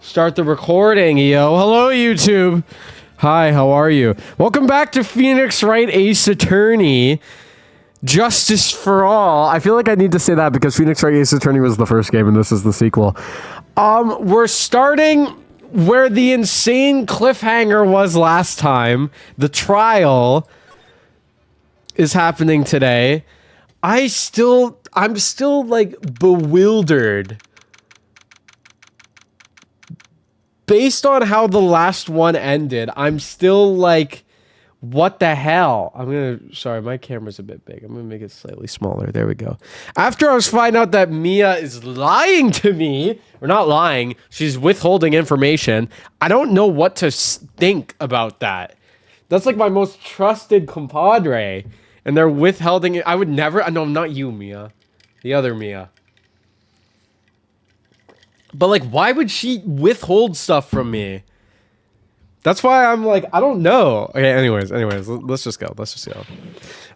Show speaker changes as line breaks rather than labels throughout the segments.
Start the recording, yo. Hello, YouTube. Hi, how are you? Welcome back to Phoenix Wright Ace Attorney. Justice for All. I feel like I need to say that because Phoenix Wright Ace Attorney was the first game and this is the sequel. We're starting where the insane cliffhanger was last time. The trial is happening today. I'm still like bewildered. Based on how the last one ended, I'm still like, what the hell? Sorry, my camera's a bit big. I'm gonna make it slightly smaller. There we go. After I was finding out that Mia is lying to me, or not lying, she's withholding information, I don't know what to think about that. That's like my most trusted compadre, and they're withholding it. I would never, no, not you, Mia. The other Mia. But, like, why would she withhold stuff from me? That's why I'm like, I don't know. Okay, anyways, let's just go.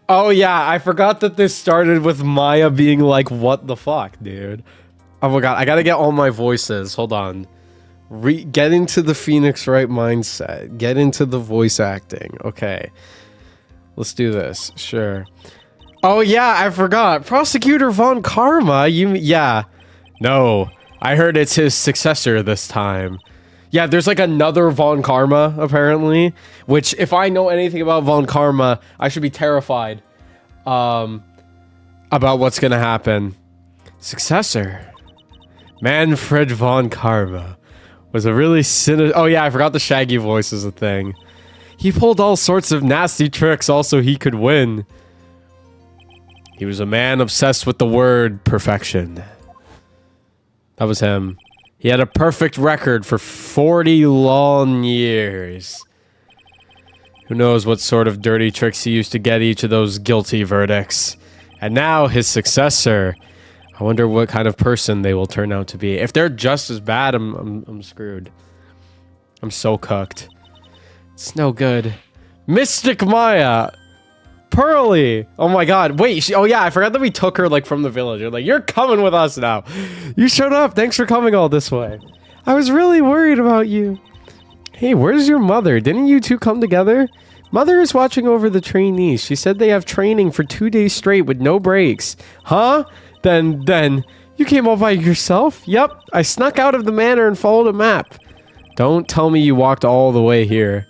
Oh, yeah, I forgot that this started with Maya being like, what the fuck, dude? Oh, my God, I gotta get all my voices. Hold on. Get into the Phoenix Wright mindset. Get into the voice acting. Okay. Let's do this. Sure. Oh, yeah, I forgot. Prosecutor Von Karma, yeah. No. I heard it's his successor this time. Yeah, there's like another Von Karma, apparently. Which, if I know anything about Von Karma, I should be terrified. About what's gonna happen. Successor. Manfred Von Karma. Was a really oh yeah, I forgot the Shaggy voice is a thing. He pulled all sorts of nasty tricks also he could win. He was a man obsessed with the word perfection. That was him. He had a perfect record for 40 long years. Who knows what sort of dirty tricks he used to get each of those guilty verdicts. And now his successor. I wonder what kind of person they will turn out to be. If they're just as bad, I'm screwed. I'm so cooked. It's no good. Mystic Maya. Pearly! Oh my god, wait, oh yeah, I forgot that we took her, like, from the village. You're like, you're coming with us now. You showed up, thanks for coming all this way. I was really worried about you. Hey, where's your mother? Didn't you two come together? Mother is watching over the trainees. She said they have training for 2 days straight with no breaks. Huh? Then, you came all by yourself? Yep, I snuck out of the manor and followed a map. Don't tell me you walked all the way here.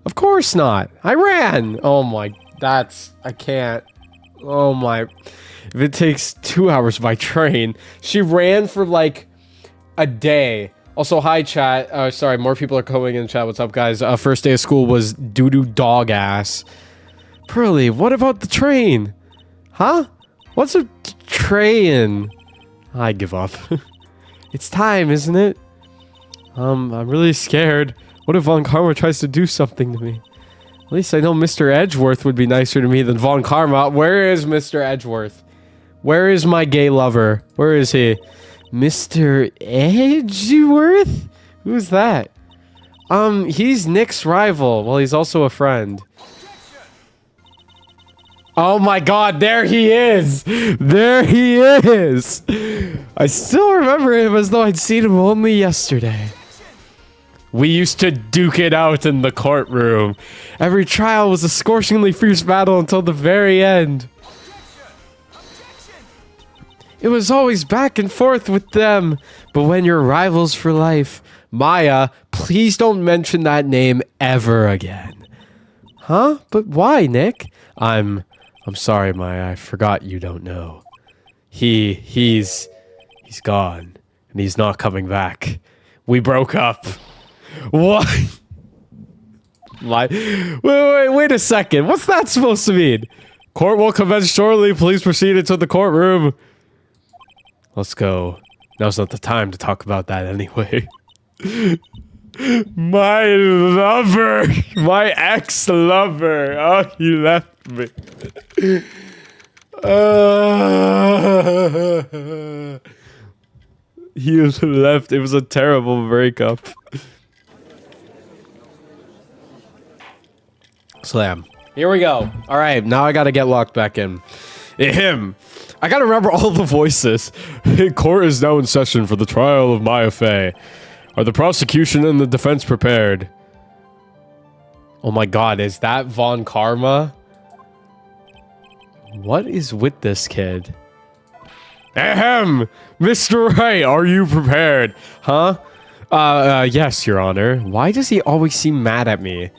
Of course not. I ran. Oh my I can't. Oh my. If it takes 2 hours by train. She ran for like a day. Also, hi chat. Sorry, more people are coming in chat. What's up, guys? First day of school was doo-doo dog ass. Pearly, what about the train? Huh? What's a train? I give up. It's time, isn't it? I'm really scared. What if Von Karma tries to do something to me? At least I know Mr. Edgeworth would be nicer to me than Von Karma. Where is Mr. Edgeworth? Where is my gay lover? Where is he? Mr. Edgeworth? Who's that? He's Nick's rival. Well, he's also a friend. Oh my god, there he is! There he is! I still remember him as though I'd seen him only yesterday. We used to duke it out in the courtroom. Every trial was a scorchingly fierce battle until the very end. It was always back and forth with them. But when you're rivals for life, Maya, please don't mention that name ever again. Huh? But why, Nick? I'm sorry, Maya. I forgot you don't know. He's gone. And he's not coming back. We broke up. What? Wait a second. What's that supposed to mean? Court will commence shortly. Please proceed into the courtroom. Let's go. Now's not the time to talk about that anyway. My lover. My ex-lover. Oh, he left me. He was left. It was a terrible breakup. Slam. Here we go. All right, now I gotta get locked back in. Him. I gotta remember all the voices. Court is now in session for the trial of Maya Fey. Are the prosecution and the defense prepared? Oh my god, is that Von Karma? What is with this kid? Ahem! Mr. Wright, are you prepared? Huh? Yes, Your Honor. Why does he always seem mad at me?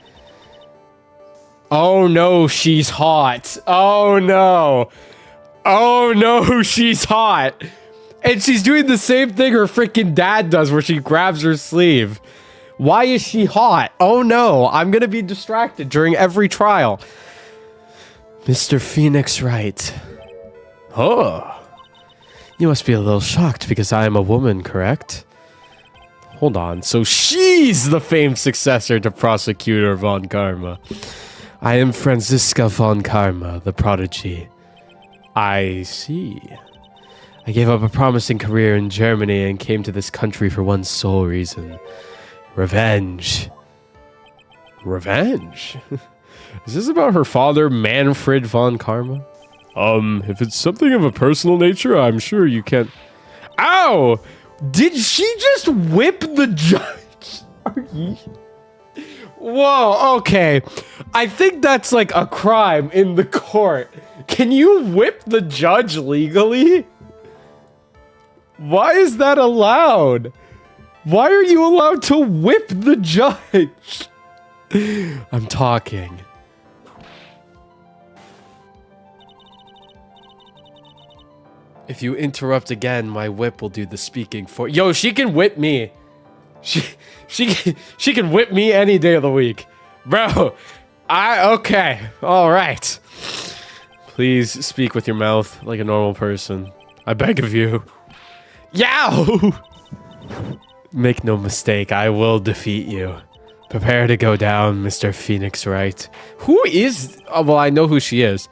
Oh no, she's hot. Oh no. Oh no, she's hot. And she's doing the same thing her freaking dad does where she grabs her sleeve. Why is she hot? Oh no, I'm gonna be distracted during every trial. Mr. Phoenix Wright. Oh. You must be a little shocked because I am a woman, correct? Hold on, so she's the famed successor to Prosecutor Von Karma. I am Franziska Von Karma, the prodigy. I see. I gave up a promising career in Germany and came to this country for one sole reason. Revenge. Revenge? Is this about her father, Manfred Von Karma? If it's something of a personal nature, I'm sure you can't... Ow! Did she just whip the judge? Whoa, okay. I think that's like a crime in the court. Can you whip the judge legally? Why is that allowed? Why are you allowed to whip the judge? I'm talking. If you interrupt again, my whip will do the speaking for... Yo, she can whip me. She can whip me any day of the week. Bro, okay. All right. Please speak with your mouth like a normal person. I beg of you. Yow! Make no mistake, I will defeat you. Prepare to go down, Mr. Phoenix Wright. Who is... Oh, well, I know who she is.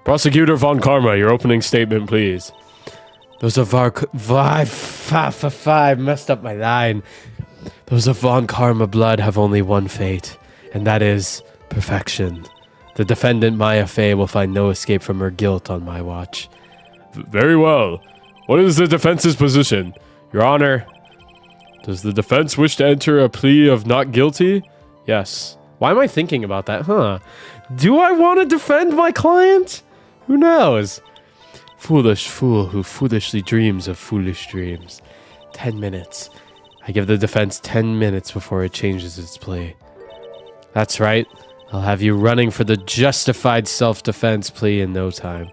Prosecutor Von Karma, your opening statement, please. Those of five messed up my line. Those of Von Karma blood have only one fate, and that is perfection. The defendant Maya Fey will find no escape from her guilt on my watch. Very well. What is the defense's position? Your Honor, does the defense wish to enter a plea of not guilty? Yes. Why am I thinking about that, huh? Do I want to defend my client? Who knows? Foolish fool who foolishly dreams of foolish dreams. 10 minutes. I give the defense 10 minutes before it changes its plea. That's right. I'll have you running for the justified self-defense plea in no time.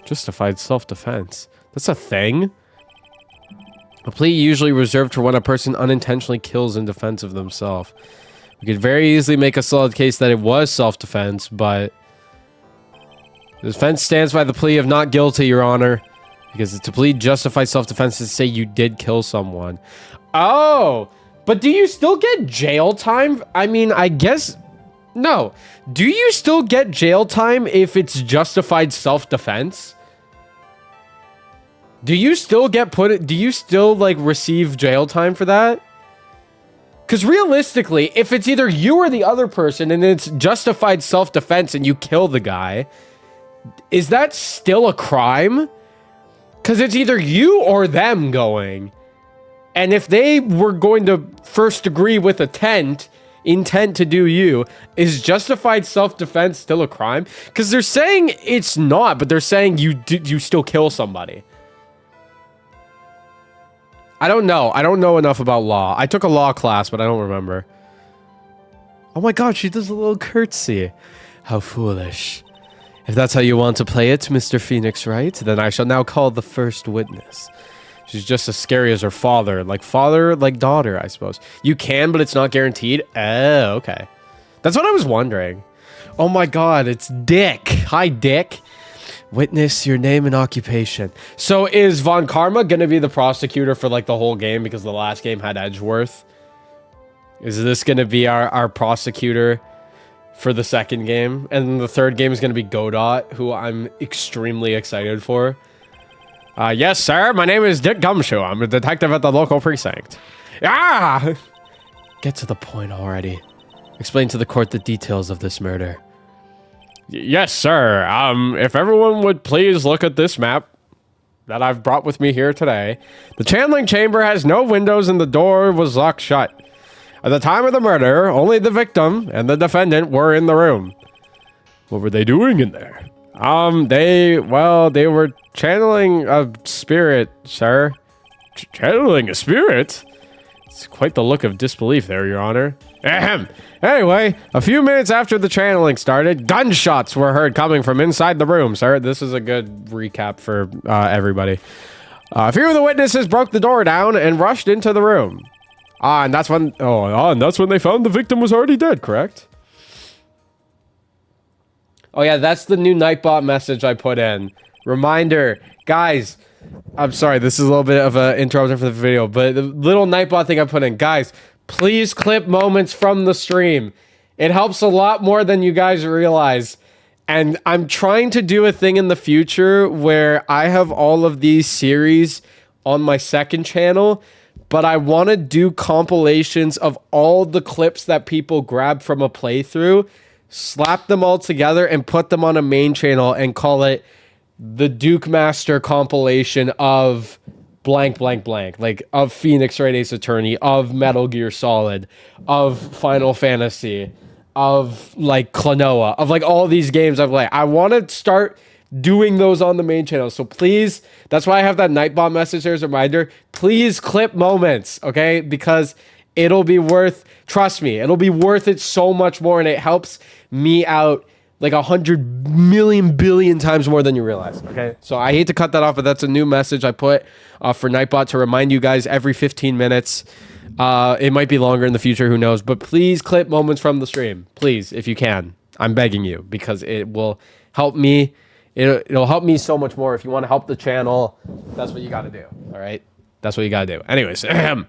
Justified self-defense? That's a thing? A plea usually reserved for when a person unintentionally kills in defense of themselves. We could very easily make a solid case that it was self-defense, but... The defense stands by the plea of not guilty, Your Honor. Because to plead justified self-defense is to say you did kill someone. Oh! But do you still get jail time? I mean, I guess... No. Do you still get jail time if it's justified self-defense? Do you still get do you still, like, receive jail time for that? Because realistically, if it's either you or the other person and it's justified self-defense and you kill the guy... Is that still a crime? Because it's either you or them going. And if they were going to first degree with intent to do you, is justified self-defense still a crime? Because they're saying it's not, but they're saying you still kill somebody. I don't know. I don't know enough about law. I took a law class, but I don't remember. Oh my god, she does a little curtsy. How foolish. If that's how you want to play it, Mr. Phoenix Wright, then I shall now call the first witness. She's just as scary as her father. Like father, like daughter, I suppose. You can, but it's not guaranteed. Oh, okay. That's what I was wondering. Oh my god, it's Dick. Hi, Dick. Witness, your name and occupation. So is Von Karma going to be the prosecutor for like the whole game because the last game had Edgeworth? Is this going to be our prosecutor for the second game? And the third game is going to be Godot, who I'm extremely excited for. Yes, sir. My name is Dick Gumshoe. I'm a detective at the local precinct. Ah! Get to the point already. Explain to the court the details of this murder. Yes, sir. If everyone would please look at this map. that I've brought with me here today. The channeling chamber has no windows and the door was locked shut. At the time of the murder, only the victim and the defendant were in the room. What were they doing in there? They were channeling a spirit, sir. Channeling a spirit? It's quite the look of disbelief there, Your Honor. Ahem. Anyway, a few minutes after the channeling started, gunshots were heard coming from inside the room, sir. This is a good recap for everybody. A few of the witnesses broke the door down and rushed into the room. And that's when they found the victim was already dead, correct? Oh yeah, that's the new Nightbot message I put in. Reminder, guys, I'm sorry, this is a little bit of an interruption for the video, but the little Nightbot thing I put in, guys, please clip moments from the stream. It helps a lot more than you guys realize. And I'm trying to do a thing in the future where I have all of these series on my second channel, but I want to do compilations of all the clips that people grab from a playthrough, slap them all together and put them on a main channel and call it the Duke Master compilation of blank, blank, blank. Like, of Phoenix Wright Ace Attorney, of Metal Gear Solid, of Final Fantasy, of, like, Klonoa, of, like, all these games I've played. I want to start doing those on the main channel. So please, that's why I have that Nightbot message there as a reminder. Please clip moments, okay? Because it'll be worth, trust me, it'll be worth it so much more, and it helps me out like 100 million billion times more than you realize, okay? So I hate to cut that off, but that's a new message I put for Nightbot to remind you guys every 15 minutes. It might be longer in the future, who knows? But please clip moments from the stream. Please, if you can. I'm begging you, because it will help me. It'll help me so much more. If you want to help the channel, that's what you got to do, all right? That's what you got to do. Anyways, I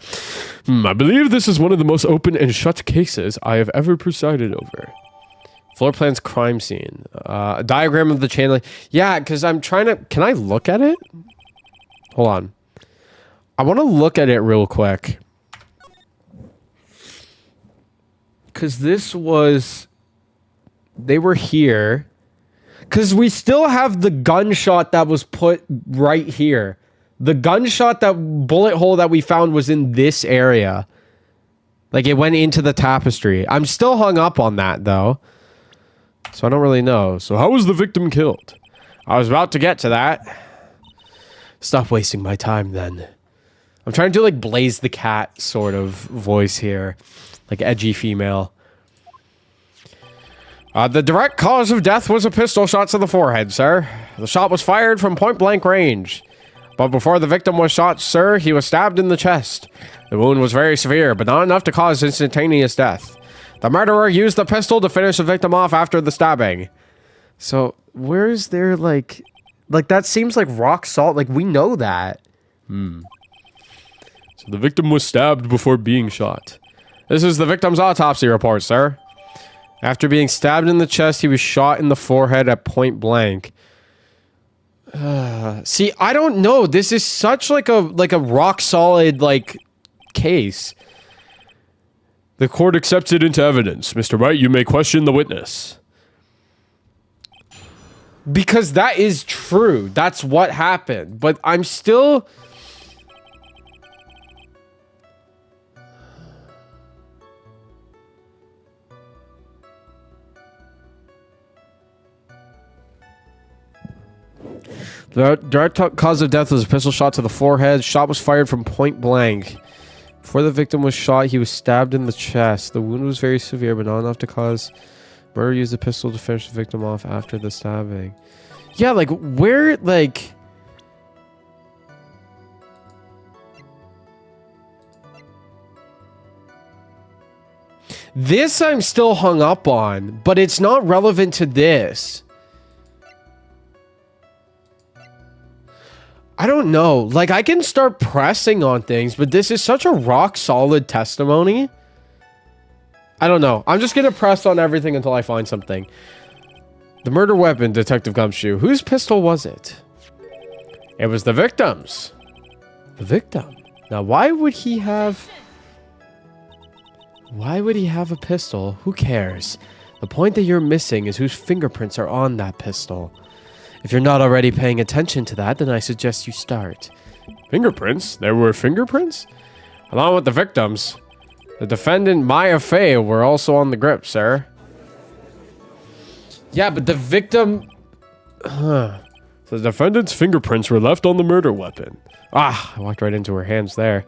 believe this is one of the most open and shut cases I have ever presided over. Floor plan's crime scene. A diagram of the channeling. Yeah, because I'm trying to... Can I look at it? Hold on. I want to look at it real quick. Because this was... They were here. Because we still have the gunshot that was put right here. The gunshot, that bullet hole that we found was in this area. Like, it went into the tapestry. I'm still hung up on that, though. So I don't really know. So how was the victim killed? I was about to get to that. Stop wasting my time, then. I'm trying to do, like, Blaze the Cat sort of voice here. Like, edgy female. The direct cause of death was a pistol shot to the forehead, sir. The shot was fired from point-blank range. But before the victim was shot, sir, he was stabbed in the chest. The wound was very severe, but not enough to cause instantaneous death. The murderer used the pistol to finish the victim off after the stabbing. So, where is there, like... Like, that seems like rock salt. Like, we know that. So the victim was stabbed before being shot. This is the victim's autopsy report, sir. After being stabbed in the chest, he was shot in the forehead at point blank. See, I don't know. This is such like a rock solid, like, case. The court accepts it into evidence. Mr. Wright, you may question the witness. Because that is true. That's what happened. But I'm still... The direct cause of death was a pistol shot to the forehead. Shot was fired from point blank. Before the victim was shot, he was stabbed in the chest. The wound was very severe, but not enough to cause... Murderer used the pistol to finish the victim off after the stabbing. Yeah, like, where, like... This I'm still hung up on, but it's not relevant to this. I don't know. Like, I can start pressing on things, but this is such a rock-solid testimony. I don't know. I'm just gonna press on everything until I find something. The murder weapon, Detective Gumshoe. Whose pistol was it? It was the victim's. The victim? Now, why would he have... Why would he have a pistol? Who cares? The point that you're missing is whose fingerprints are on that pistol. If you're not already paying attention to that, then I suggest you start. Fingerprints? There were fingerprints? Along with the victims. The defendant, Maya Fey, were also on the grip, sir. Yeah, but the victim... Huh. The defendant's fingerprints were left on the murder weapon. Ah, I walked right into her hands there.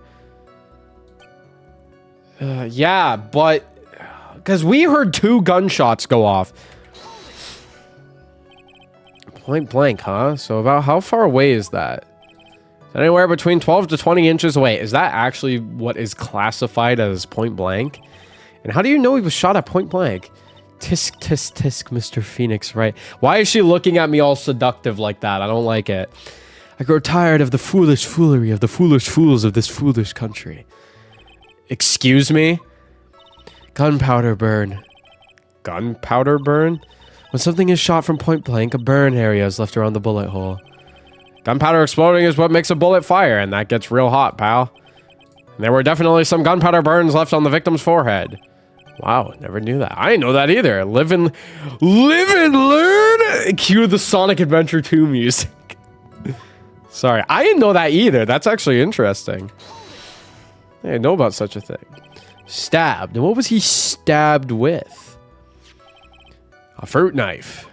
Yeah, but... Because we heard 2 gunshots go off. Point blank, huh? So about how far away is that? Anywhere between 12 to 20 inches away. Is that actually what is classified as point blank? And how do you know he was shot at point blank? Tisk, tisk, tisk, Mr. Phoenix, right? Why is she looking at me all seductive like that? I don't like it. I grow tired of the foolish foolery of the foolish fools of this foolish country. Excuse me? Gunpowder burn. Gunpowder burn? When something is shot from point blank, a burn area is left around the bullet hole. Gunpowder exploding is what makes a bullet fire, and that gets real hot, pal. And there were definitely some gunpowder burns left on the victim's forehead. Wow, never knew that. I didn't know that either. Live and learn! Cue the Sonic Adventure 2 music. Sorry, I didn't know that either. That's actually interesting. I didn't know about such a thing. Stabbed. And what was he stabbed with? A fruit knife.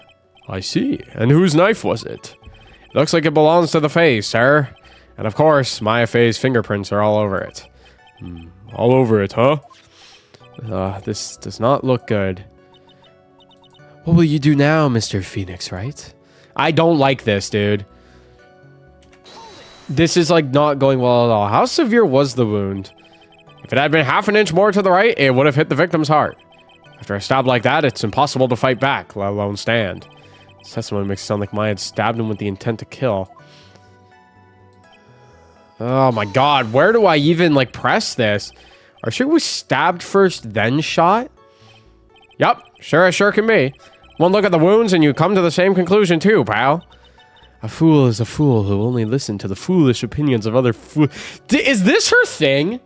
I see. And whose knife was it? It looks like it belongs to the Fays, sir. And of course, Maya Fey's fingerprints are all over it. All over it, huh? This does not look good. What will you do now, Mr. Phoenix, right? I don't like this, dude. This is, like, not going well at all. How severe was the wound? If it had been half an inch more to the right, it would have hit the victim's heart. After a stab like that, it's impossible to fight back, let alone stand. This testimony makes it sound like Maya had stabbed him with the intent to kill. Oh my god, where do I even, like, press this? Are you sure it was stabbed first, then shot? Yup, sure as sure can be. One look at the wounds and you come to the same conclusion too, pal. A fool is a fool who will only listen to the foolish opinions of other Is this her thing?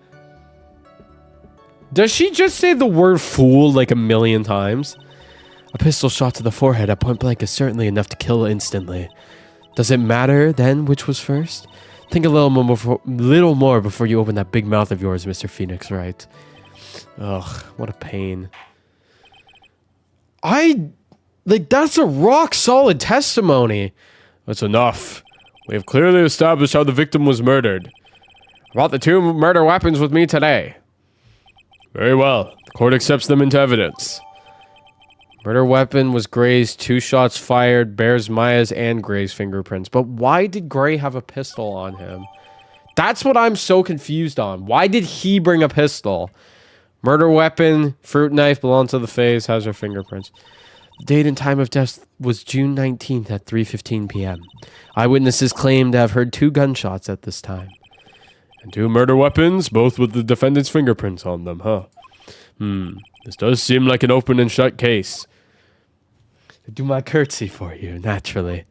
Does she just say the word fool like a million times? A pistol shot to the forehead at point blank is certainly enough to kill instantly. Does it matter, then, which was first? Think a little more before you open that big mouth of yours, Mr. Phoenix, right? Ugh, what a pain. That's a rock-solid testimony. That's enough. We have clearly established how the victim was murdered. I brought the 2 murder weapons with me today. Very well. The court accepts them into evidence. Murder weapon was Gray's. 2 shots fired. Bears Maya's and Gray's fingerprints. But why did Gray have a pistol on him? That's what I'm so confused on. Why did he bring a pistol? Murder weapon, fruit knife, belong to the Fays, has her fingerprints. The date and time of death was June 19th at 3:15 p.m. Eyewitnesses claim to have heard 2 gunshots at this time. And 2 murder weapons, both with the defendant's fingerprints on them, huh? This does seem like an open and shut case. I do my curtsy for you, naturally.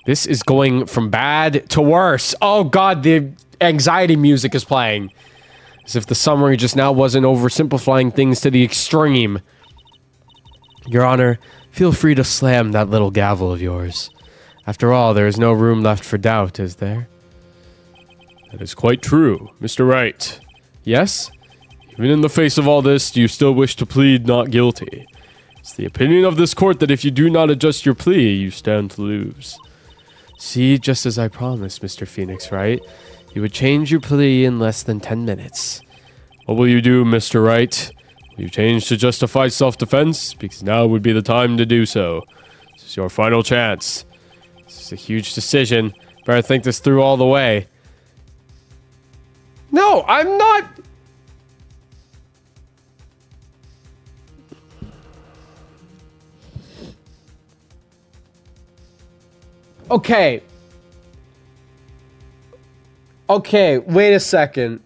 This is going from bad to worse. Oh god, the anxiety music is playing. As if the summary just now wasn't oversimplifying things to the extreme. Your Honor, feel free to slam that little gavel of yours. After all, there is no room left for doubt, is there? That is quite true, Mr. Wright. Yes? Even in the face of all this, do you still wish to plead not guilty? It's the opinion of this court that if you do not adjust your plea, you stand to lose. See, just as I promised, Mr. Phoenix, Wright, you would change your plea in less than 10 minutes. What will you do, Mr. Wright? Will you change to justify self-defense? Because now would be the time to do so. This is your final chance. This is a huge decision. Better think this through all the way. No, I'm not... Okay. Okay, wait a second.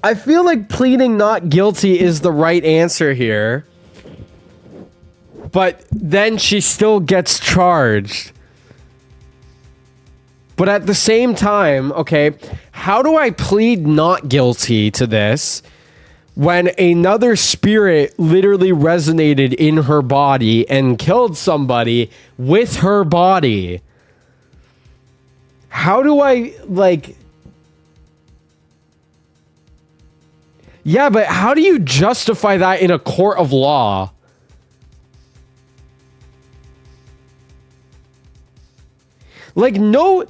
I feel like pleading not guilty is the right answer here. But then she still gets charged. But at the same time, okay, how do I plead not guilty to this when another spirit literally resonated in her body and killed somebody with her body. How do I, like... Yeah, but how do you justify that in a court of law? Like, no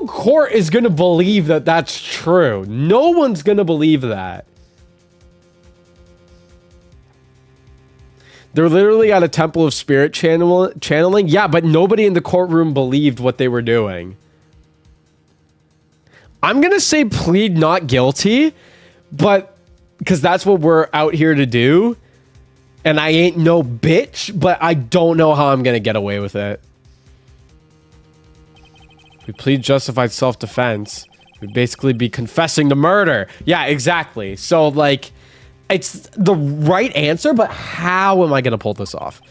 court is gonna believe that that's true. No one's gonna believe that. They're literally at a temple of spirit channeling. Yeah, but nobody in the courtroom believed what they were doing. I'm gonna say plead not guilty, but because that's what we're out here to do. And I ain't no bitch, but I don't know how I'm gonna get away with it. We plead justified self-defense. We'd basically be confessing to murder. Yeah, exactly. So, like, it's the right answer, but how am I gonna pull this off?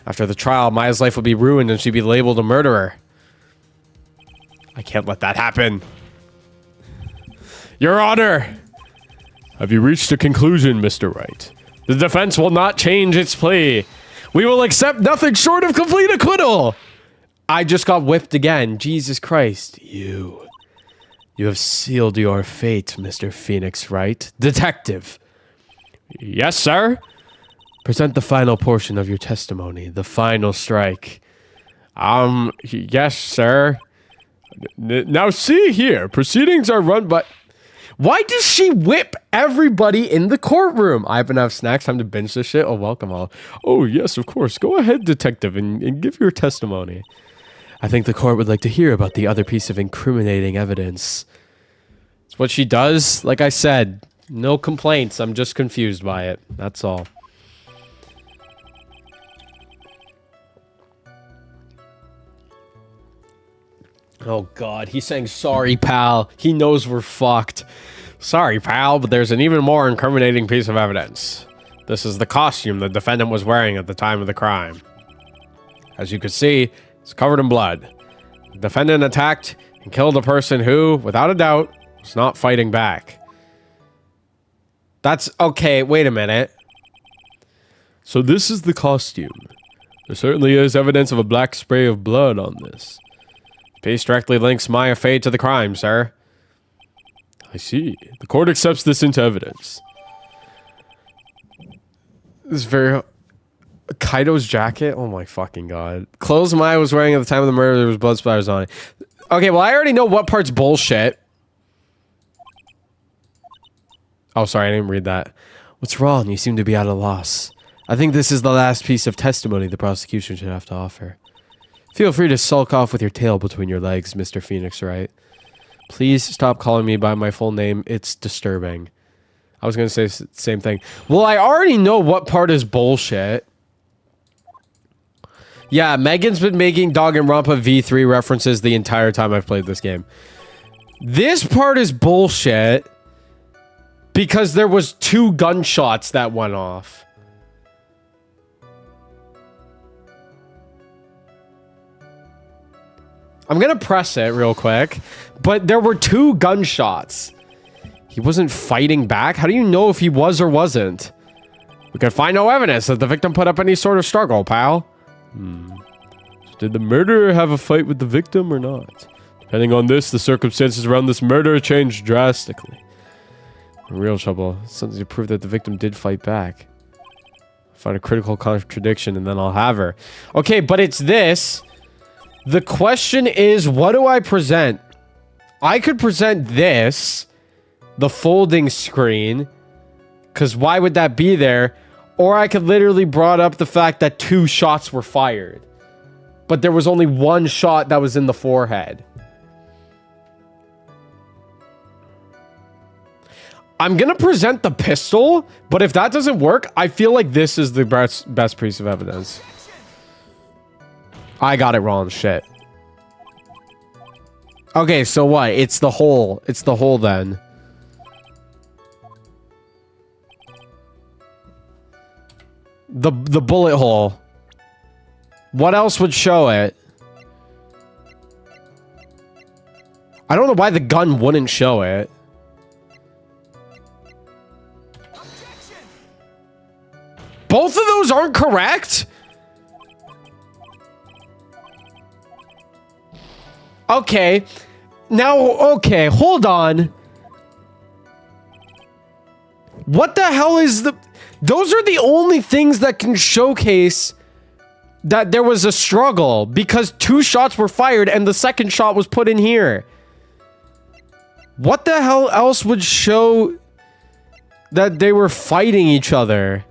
After the trial, Maya's life would be ruined and she'd be labeled a murderer. I can't let that happen. Your Honor! Have you reached a conclusion, Mr. Wright? The defense will not change its plea. We will accept nothing short of complete acquittal. I just got whipped again. Jesus Christ. You have sealed your fate, Mr. Phoenix Wright. Detective. Yes, sir? Present the final portion of your testimony. The final strike. Yes, sir. Now see here. Proceedings are run by... Why does she whip everybody in the courtroom? I happen to have snacks. Time to binge this shit. Oh, welcome all. Oh, yes, of course. Go ahead, detective, and give your testimony. I think the court would like to hear about the other piece of incriminating evidence. It's what she does. Like I said, no complaints. I'm just confused by it. That's all. Oh, God. He's saying, sorry, pal. He knows we're fucked. Sorry, pal, but there's an even more incriminating piece of evidence. This is the costume the defendant was wearing at the time of the crime. As you can see, it's covered in blood. The defendant attacked and killed a person who, without a doubt, was not fighting back. That's... Okay, wait a minute. So this is the costume. There certainly is evidence of a black spray of blood on this. Piece directly links Maya Fey to the crime, sir. I see. The court accepts this into evidence. This is very... Kaido's jacket? Oh my fucking god. Clothes Maya was wearing at the time of the murder, there was blood splatters on it. Okay, well, I already know what part's bullshit. Oh, sorry, I didn't read that. What's wrong? You seem to be at a loss. I think this is the last piece of testimony the prosecution should have to offer. Feel free to sulk off with your tail between your legs, Mr. Phoenix Wright. Please stop calling me by my full name. It's disturbing. I was going to say the same thing. Well, I already know what part is bullshit. Yeah, Megan's been making Danganronpa V3 references the entire time I've played this game. This part is bullshit because there was 2 gunshots that went off. I'm gonna press it real quick, but there were 2 gunshots. He wasn't fighting back? How do you know if he was or wasn't? We could find no evidence that the victim put up any sort of struggle, pal. So did the murderer have a fight with the victim or not? Depending on this, the circumstances around this murder changed drastically. In real trouble. Something to prove that the victim did fight back. Find a critical contradiction and then I'll have her. Okay, but it's this. The question is, what do I present? I could present this, the folding screen, because why would that be there? Or I could literally brought up the fact that 2 shots were fired, but there was only 1 shot that was in the forehead. I'm gonna present the pistol, but if that doesn't work, I feel like this is the best piece of evidence. I got it wrong, shit. Okay, so what? It's the hole. It's the hole then. The bullet hole. What else would show it? I don't know why the gun wouldn't show it. Both of those aren't correct? Okay. Now, okay, hold on. What the hell is the... Those are the only things that can showcase that there was a struggle, because 2 shots were fired and the second shot was put in here. What the hell else would show that they were fighting each other?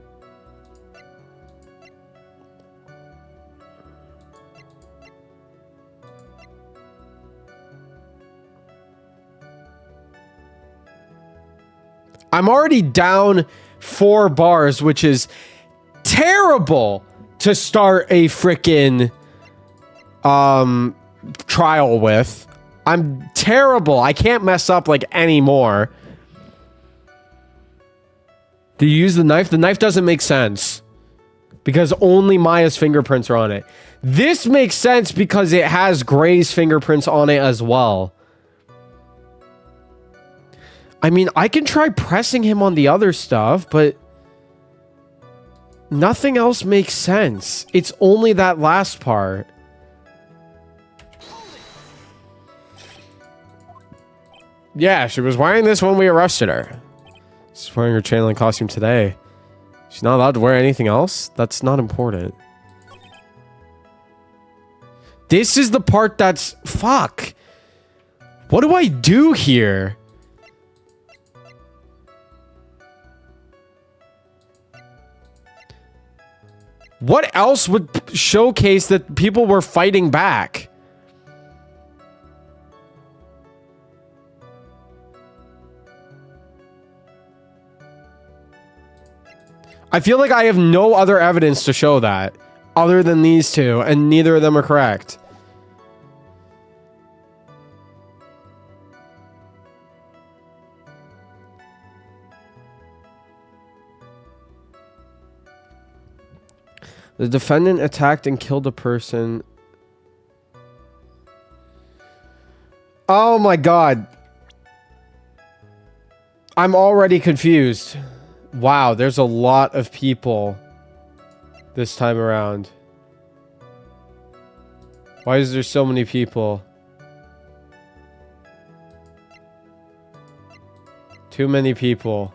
I'm already down 4 bars, which is terrible to start a freaking trial with. I'm terrible. I can't mess up like anymore. Do you use the knife? The knife doesn't make sense because only Maya's fingerprints are on it. This makes sense because it has Gray's fingerprints on it as well. I mean, I can try pressing him on the other stuff, but nothing else makes sense. It's only that last part. Yeah, she was wearing this when we arrested her. She's wearing her channeling costume today. She's not allowed to wear anything else? That's not important. This is the part that's... Fuck. What do I do here? What else would showcase that people were fighting back? I feel like I have no other evidence to show that other than these two, and neither of them are correct. The defendant attacked and killed a person. Oh my god. I'm already confused. Wow, there's a lot of people this time around. Why is there so many people? Too many people.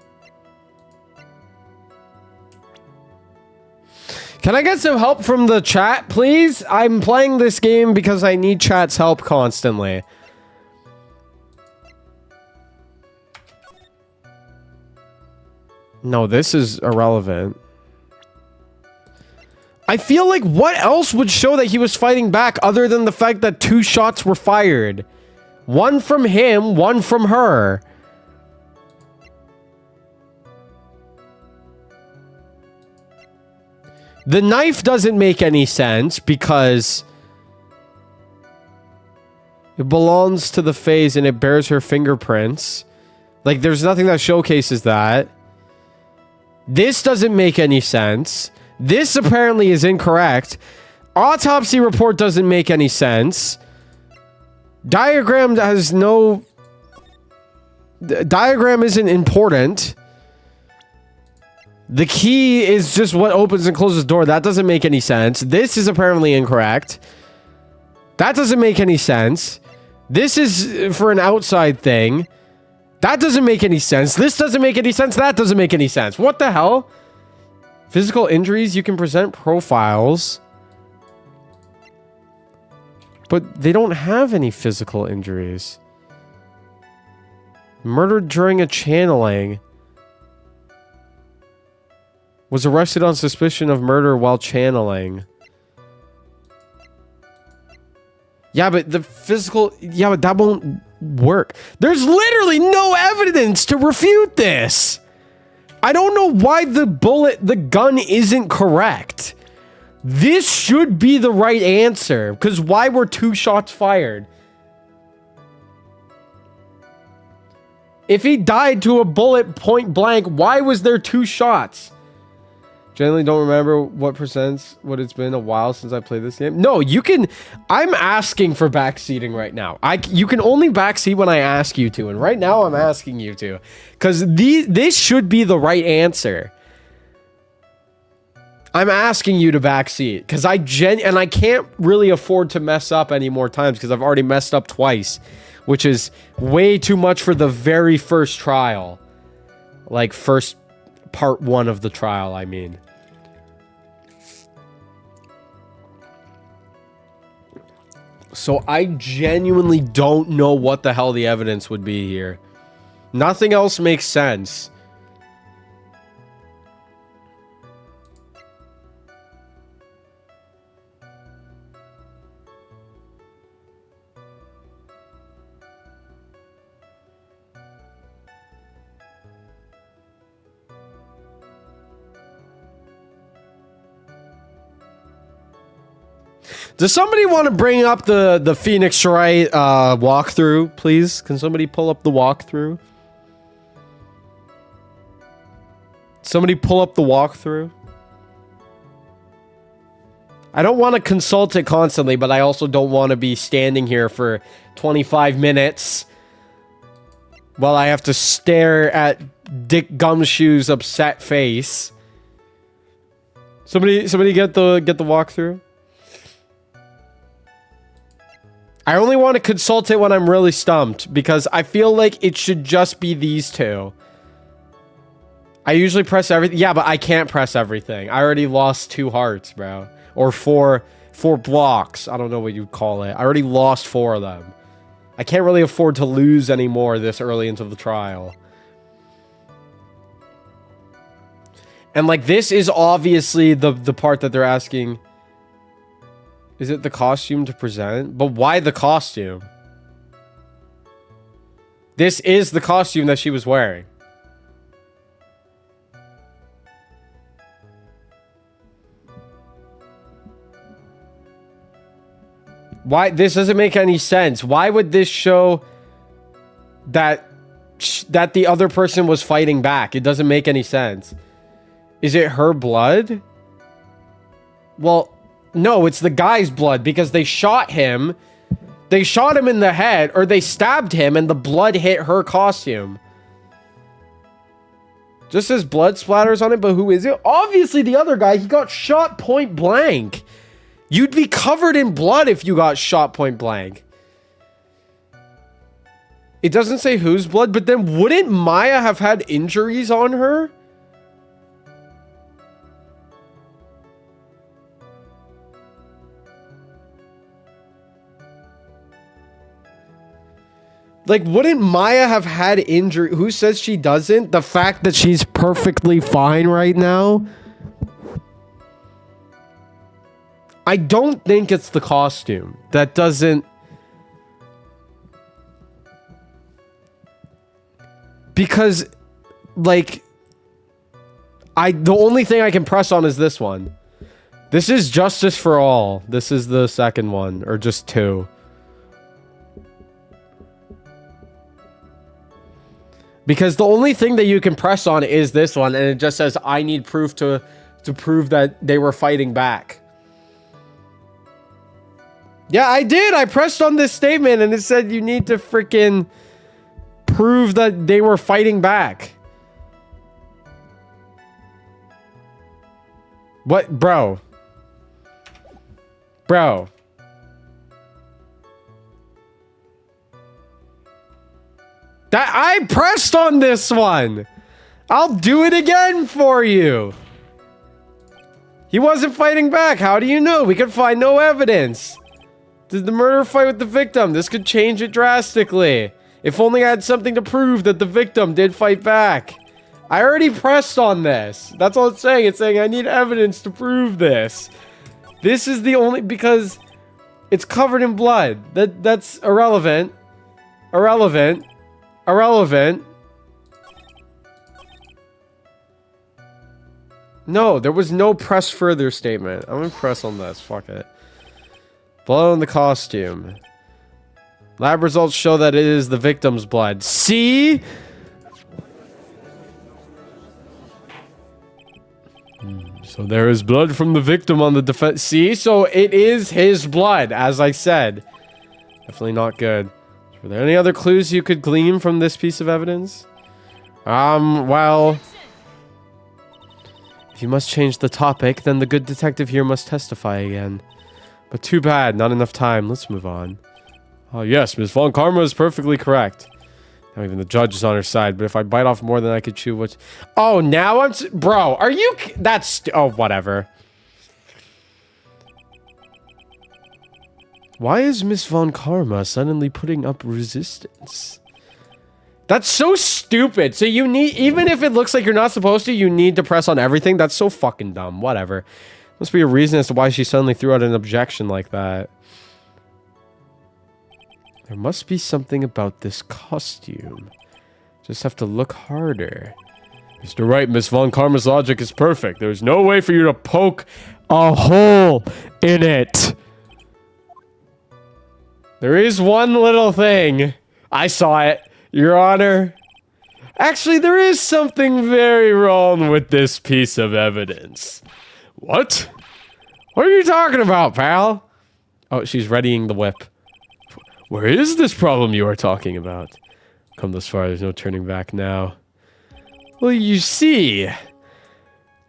Can I get some help from the chat, please? I'm playing this game because I need chat's help constantly. No, this is irrelevant. I feel like what else would show that he was fighting back other than the fact that 2 shots were fired? One from him, one from her. The knife doesn't make any sense because it belongs to the phase and it bears her fingerprints. Like, there's nothing that showcases that. This doesn't make any sense. This apparently is incorrect. Autopsy report doesn't make any sense. Diagram has no... Diagram isn't important. The key is just what opens and closes the door. That doesn't make any sense. This is apparently incorrect. That doesn't make any sense. This is for an outside thing. That doesn't make any sense. This doesn't make any sense. That doesn't make any sense. What the hell? Physical injuries, you can present profiles. But they don't have any physical injuries. Murdered during a channeling. Was arrested on suspicion of murder while channeling. Yeah, but the physical... Yeah, but that won't work. There's literally no evidence to refute this. I don't know why the gun isn't correct. This should be the right answer. Because why were 2 shots fired? If he died to a bullet point blank, why was there 2 shots? Generally don't remember what it's been a while since I played this game. No, you can... I'm asking for backseating right now. You can only backseat when I ask you to. And right now I'm asking you to. Because this should be the right answer. I'm asking you to backseat because I can't really afford to mess up any more times because I've already messed up twice, which is way too much for the very first trial. Like first part 1 of the trial, I mean. So I genuinely don't know what the hell the evidence would be here. Nothing else makes sense. Does somebody want to bring up the Phoenix Wright walkthrough, please? Can somebody pull up the walkthrough? Somebody pull up the walkthrough. I don't want to consult it constantly, but I also don't want to be standing here for 25 minutes while I have to stare at Dick Gumshoe's upset face. Somebody get the walkthrough. I only want to consult it when I'm really stumped because I feel like it should just be these two. I usually press everything. Yeah, but I can't press everything. I already lost 2 hearts, bro. Or four blocks. I don't know what you'd call it. I already lost 4 of them. I can't really afford to lose any more this early into the trial. And like this is obviously the part that they're asking. Is it the costume to present? But why the costume? This is the costume that she was wearing. Why? This doesn't make any sense. Why would this show that the other person was fighting back? It doesn't make any sense. Is it her blood? Well, no, it's the guy's blood because they shot him. They shot him in the head, or they stabbed him, and the blood hit her costume. Just says blood splatters on it, but who is it? Obviously the other guy. He got shot point blank. You'd be covered in blood if you got shot point blank. It doesn't say whose blood, but then wouldn't Maya have had injuries on her? Like, wouldn't Maya have had injury? Who says she doesn't? The fact that she's perfectly fine right now? I don't think it's the costume. That doesn't... Because, like... the only thing I can press on is this one. This is Justice for All. This is the second one. Or just 2. Because the only thing that you can press on is this one, and it just says, I need proof to prove that they were fighting back. Yeah, I did! I pressed on this statement, and it said you need to freaking prove that they were fighting back. What? Bro. Bro. I pressed on this one. I'll do it again for you. He wasn't fighting back. How do you know? We could find no evidence. Did the murderer fight with the victim? This could change it drastically. If only I had something to prove that the victim did fight back. I already pressed on this. That's all it's saying. It's saying I need evidence to prove this. This is the only... Because it's covered in blood. That's irrelevant. Irrelevant. Irrelevant. No, there was no press further statement. I'm gonna press on this. Fuck it. Blood on the costume. Lab results show that it is the victim's blood. See? So there is blood from the victim on the defense. See? So it is his blood, as I said. Definitely not good. Were there any other clues you could glean from this piece of evidence? Well... If you must change the topic, then the good detective here must testify again. But too bad, not enough time. Let's move on. Oh yes, Ms. Von Karma is perfectly correct. Now even the judge is on her side, but if I bite off more than I could chew, what? Oh, now I'm... Bro, are you... That's... Oh, whatever. Why is Miss Von Karma suddenly putting up resistance? That's so stupid. So you need... Even if it looks like you're not supposed to, you need to press on everything? That's so fucking dumb. Whatever. Must be a reason as to why she suddenly threw out an objection like that. There must be something about this costume. Just have to look harder. Mr. Wright, Miss Von Karma's logic is perfect. There's no way for you to poke a hole in it. There is one little thing. I saw it, Your Honor. Actually, there is something very wrong with this piece of evidence. What? What are you talking about, pal? Oh, she's readying the whip. Where is this problem you are talking about? Come this far, there's no turning back now. Well, you see,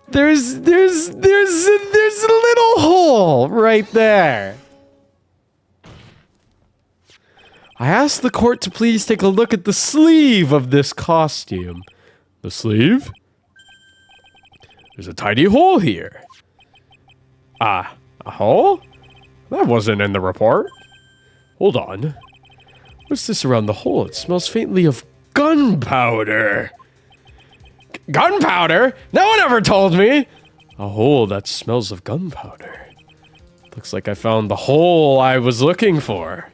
there's a little hole right there. I asked the court to please take a look at the sleeve of this costume. The sleeve? There's a tiny hole here. A hole? That wasn't in the report. Hold on. What's this around the hole? It smells faintly of gunpowder. Gunpowder? No one ever told me! A hole that smells of gunpowder. Looks like I found the hole I was looking for.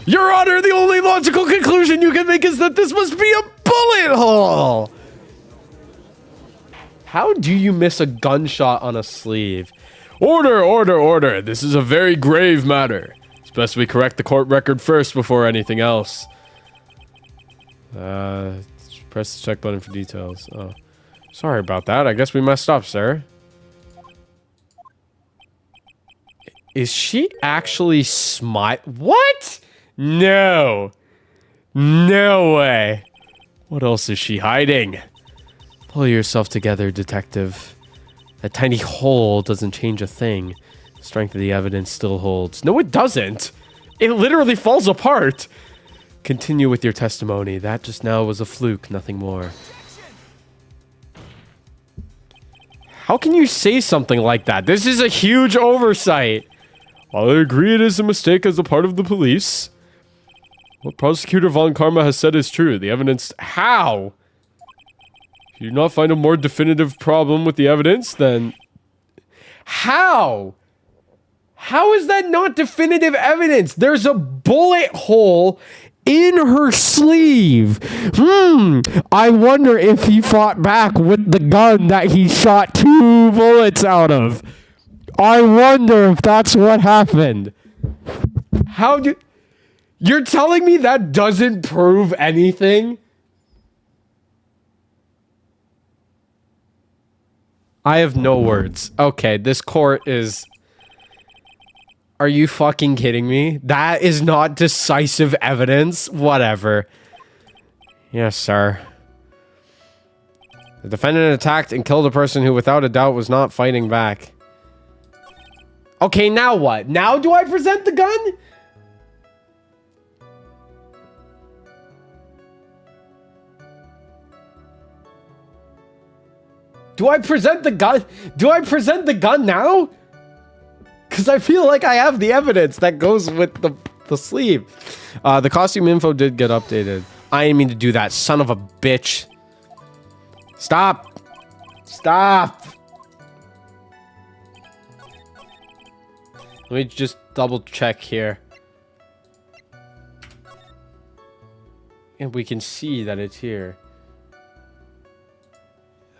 Your Honor, the only logical conclusion you can make is that this must be a bullet hole! How do you miss a gunshot on a sleeve? Order, order, order. This is a very grave matter. Best we correct the court record first before anything else. Press the check button for details. Oh, sorry about that. I guess we messed up, sir. Is she actually What? No. No way. What else is she hiding? Pull yourself together, detective. That tiny hole doesn't change a thing. The strength of the evidence still holds. No, it doesn't. It literally falls apart. Continue with your testimony. That just now was a fluke, nothing more. How can you say something like that? This is a huge oversight. While I agree it is a mistake as a part of the police, what Prosecutor Von Karma has said is true. The evidence... How? If you do not find a more definitive problem with the evidence, then... How? How is that not definitive evidence? There's a bullet hole in her sleeve. I wonder if he fought back with the gun that he shot 2 bullets out of. I wonder if that's what happened. How do... You're telling me that doesn't prove anything? I have no words. Okay, this court is... Are you fucking kidding me? That is not decisive evidence? Whatever. Yes, sir. The defendant attacked and killed a person who without a doubt was not fighting back. Okay, now what? Now do I present the gun? Do I present the gun? Do I present the gun now? Because I feel like I have the evidence that goes with the sleeve. The costume info did get updated. I didn't mean to do that, son of a bitch. Stop. Stop. Let me just double check here. And we can see that it's here.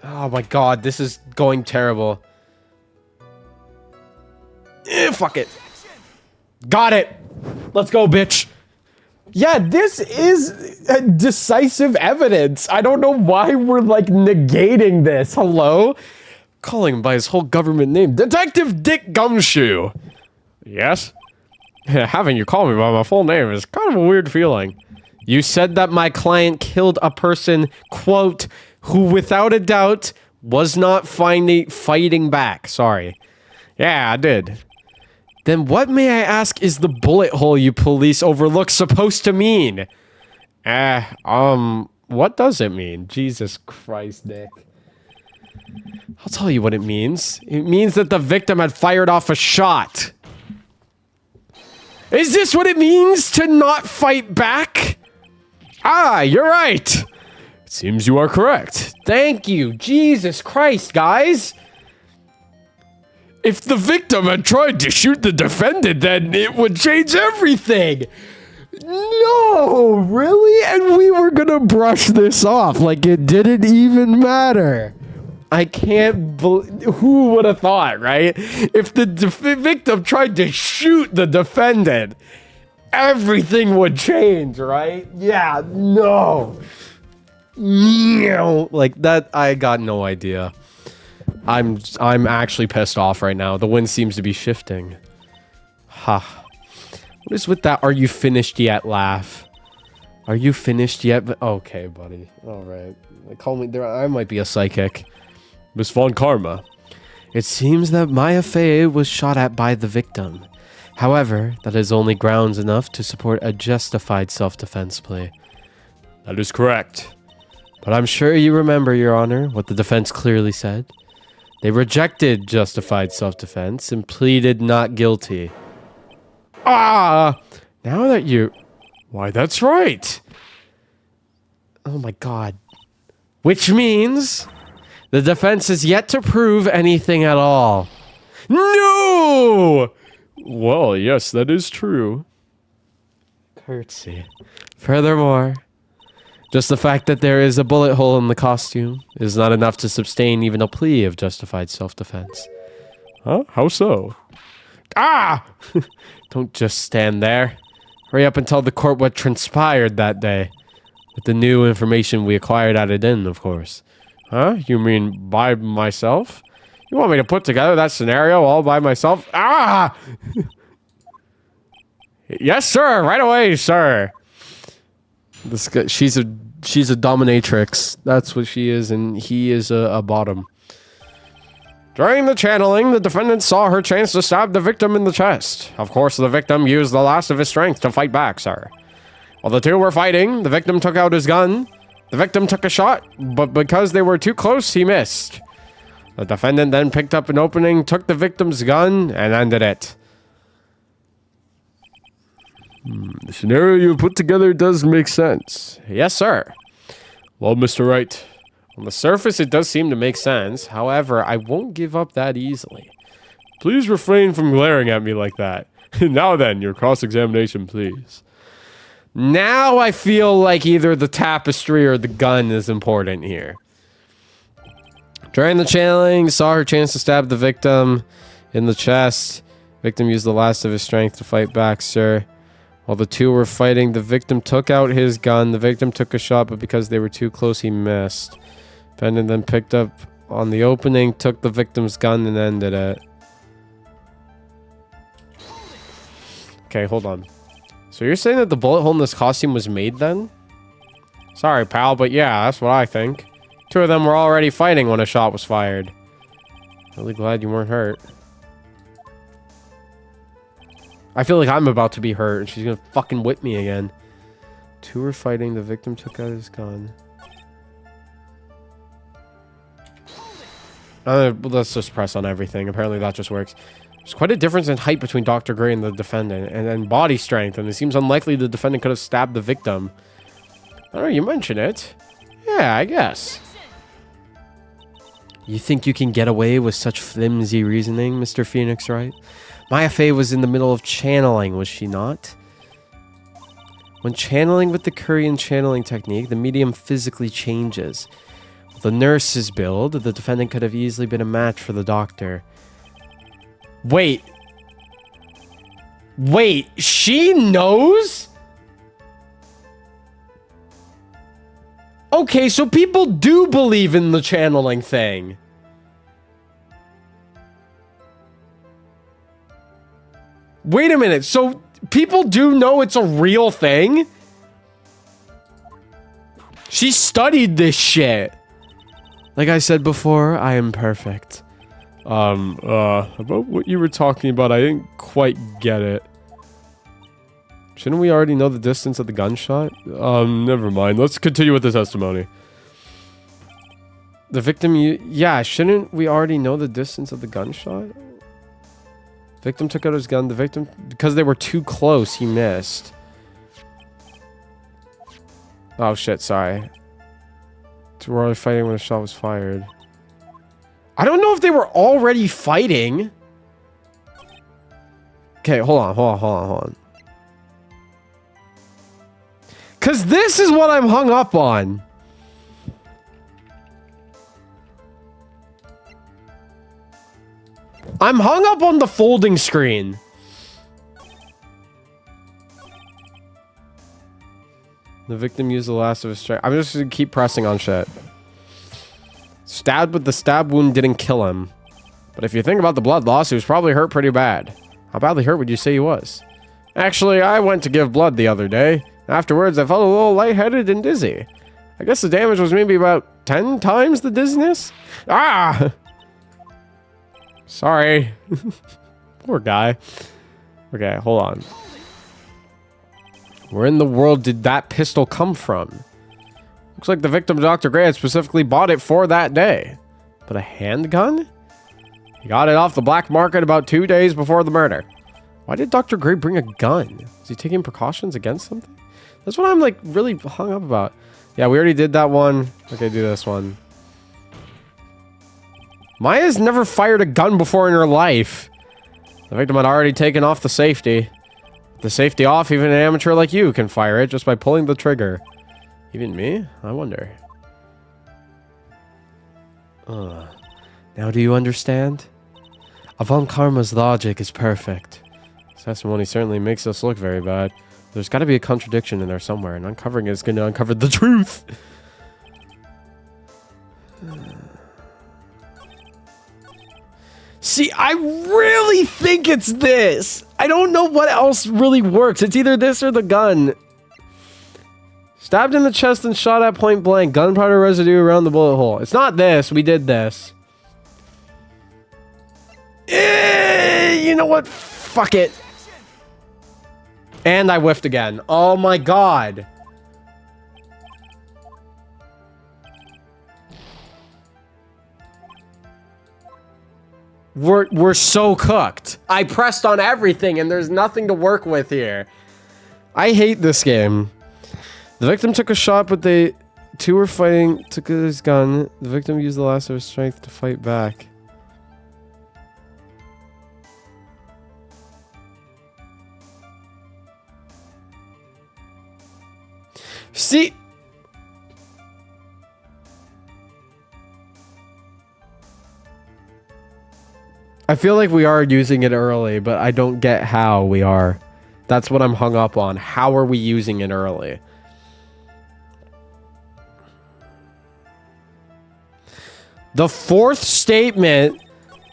Oh my god, this is going terrible. Fuck it. Got it. Let's go, bitch. Yeah, this is decisive evidence. I don't know why we're like negating this. Hello? Calling him by his whole government name. Detective Dick Gumshoe. Yes? Having you call me by my full name is kind of a weird feeling. You said that my client killed a person, quote, who without a doubt Was not fighting back. Sorry. Yeah, I did. Then what, may I ask, is the bullet hole you police overlook supposed to mean? What does it mean? Jesus Christ, Nick. I'll tell you what it means. It means that the victim had fired off a shot. Is this what it means to not fight back? Ah, you're right. It seems you are correct. Thank you. Jesus Christ, guys. If the victim had tried to shoot the defendant, then it would change everything. No, really? And we were gonna brush this off like it didn't even matter. I can't believe... Who would have thought, right? If the victim tried to shoot the defendant, everything would change, right? Yeah, no. Like that, I got no idea. I'm actually pissed off right now. The wind seems to be shifting. Ha. What is with that "are you finished yet" laugh? Are you finished yet? Okay, buddy. All right. Call me there. I might be a psychic. Miss Von Karma. It seems that Maya Fey was shot at by the victim. However, that is only grounds enough to support a justified self-defense plea. That is correct. But I'm sure you remember, Your Honor, what the defense clearly said. They rejected justified self-defense and pleaded not guilty. Ah! Now that you... Why, that's right. Oh my god. Which means... the defense is yet to prove anything at all. No! Well, yes, that is true. Curtsy. Furthermore, just the fact that there is a bullet hole in the costume is not enough to sustain even a plea of justified self-defense. Huh? How so? Ah! Don't just stand there. Hurry up and tell the court what transpired that day. With the new information we acquired at it in, of course. Huh? You mean by myself? You want me to put together that scenario all by myself? Ah! Yes, sir. Right away, sir. This guy, she's a dominatrix. That's what she is, and he is a bottom. During the channeling, the defendant saw her chance to stab the victim in the chest. Of course, the victim used the last of his strength to fight back, sir. While the two were fighting, the victim took out his gun. The victim took a shot, but because they were too close, he missed. The defendant then picked up an opening, took the victim's gun, and ended it. The scenario you put together does make sense. Yes, sir. Well, Mr. Wright, on the surface, it does seem to make sense. However, I won't give up that easily. Please refrain from glaring at me like that. Now then, your cross-examination, please. Now I feel like either the tapestry or the gun is important here. During the channeling, saw her chance to stab the victim in the chest. Victim used the last of his strength to fight back, sir. While the two were fighting, the victim took out his gun. The victim took a shot, but because they were too close, he missed. Defendant then picked up on the opening, took the victim's gun, and ended it. Okay, hold on. So you're saying that the bullet hole in this costume was made then? Sorry, pal, but yeah, that's what I think. Two of them were already fighting when a shot was fired. Really glad you weren't hurt. I feel like I'm about to be hurt and she's gonna fucking whip me again. Two were fighting, the victim took out his gun. Let's just press on everything. Apparently that just works. There's quite a difference in height between Dr. Gray and the defendant, and then body strength, and it seems unlikely the defendant could have stabbed the victim. I don't know, you mention it. Yeah, I guess. You think you can get away with such flimsy reasoning, Mr. Phoenix Wright? Maya Fey was in the middle of channeling, was she not? When channeling with the Korean channeling technique, the medium physically changes. With the nurse's build, the defendant could have easily been a match for the doctor. Wait, she knows? Okay, so people do believe in the channeling thing. Wait a minute, so people do know it's a real thing? She studied this shit. Like I said before, I am perfect. About what you were talking about, I didn't quite get it. Shouldn't we already know the distance of the gunshot? Never mind. Let's continue with the testimony. The victim, yeah, shouldn't we already know the distance of the gunshot? Victim took out his gun. The victim, because they were too close, he missed. Oh shit, sorry. They were already fighting when the shot was fired. I don't know if they were already fighting. Okay, hold on. Because this is what I'm hung up on. I'm hung up on the folding screen. The victim used the last of his strength. I'm just gonna keep pressing on shit. Stabbed with the stab wound didn't kill him. But if you think about the blood loss, he was probably hurt pretty bad. How badly hurt would you say he was? Actually, I went to give blood the other day. Afterwards, I felt a little lightheaded and dizzy. I guess the damage was maybe about 10 times the dizziness? Ah! Sorry. Poor guy. Okay, hold on. Where in the world did that pistol come from? Looks like the victim, Dr. Gray, had specifically bought it for that day. But a handgun? He got it off the black market about 2 days before the murder. Why did Dr. Gray bring a gun? Is he taking precautions against something? That's what I'm, like, really hung up about. Yeah, we already did that one. Okay, do this one. Maya's never fired a gun before in her life. The victim had already taken off the safety. The safety off, even an amateur like you can fire it just by pulling the trigger. Even me? I wonder. Now do you understand? Avant Karma's logic is perfect. This testimony certainly makes us look very bad. There's got to be a contradiction in there somewhere, and uncovering it is going to uncover the truth. See, I really think it's this. I don't know what else really works. It's either this or the gun. Stabbed in the chest and shot at point blank. Gunpowder residue around the bullet hole. It's not this. We did this. You know what? Fuck it. And I whiffed again. Oh my god. We're so cooked. I pressed on everything and there's nothing to work with here. I hate this game. The victim took a shot, but they two were fighting, took his gun. The victim used the last of his strength to fight back. See, I feel like we are using it early, but I don't get how we are. That's what I'm hung up on. How are we using it early? The fourth statement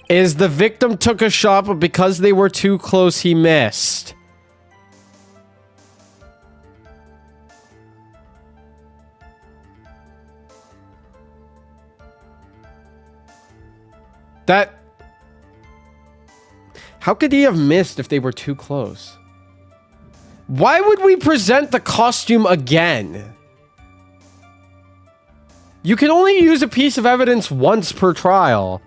is the victim took a shot, but because they were too close, he missed. That... How could he have missed if they were too close? Why would we present the costume again? You can only use a piece of evidence once per trial.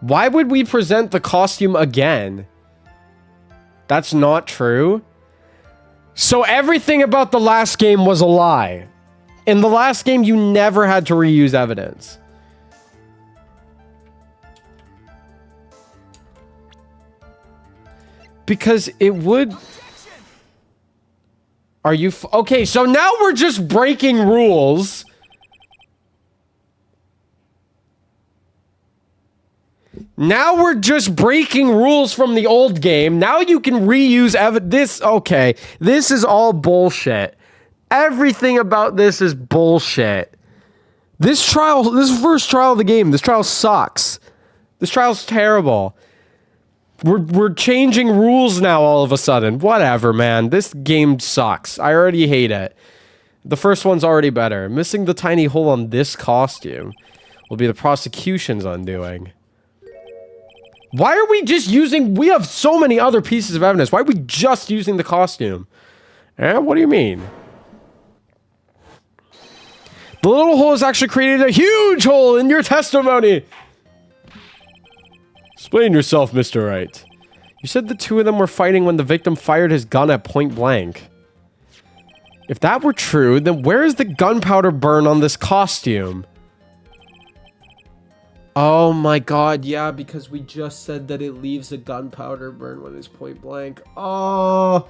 Why would we present the costume again? That's not true. So everything about the last game was a lie. In the last game, you never had to reuse evidence. Because it would... Are you... Okay, so now we're just breaking rules. Now we're just breaking rules from the old game. Now you can reuse this. Okay, this is all bullshit. Everything about this is bullshit. This trial, this first trial of the game, this trial sucks. This trial's terrible. We're changing rules now all of a sudden. Whatever, man. This game sucks. I already hate it. The first one's already better. Missing the tiny hole on this costume will be the prosecution's undoing. Why are we just using... We have so many other pieces of evidence. Why are we just using the costume? Eh? What do you mean? The little hole has actually created a huge hole in your testimony. Explain yourself, Mr. Wright. You said the two of them were fighting when the victim fired his gun at point blank. If that were true, then where is the gunpowder burn on this costume? Oh my god, yeah, because we just said that it leaves a gunpowder burn when it's point blank. Oh,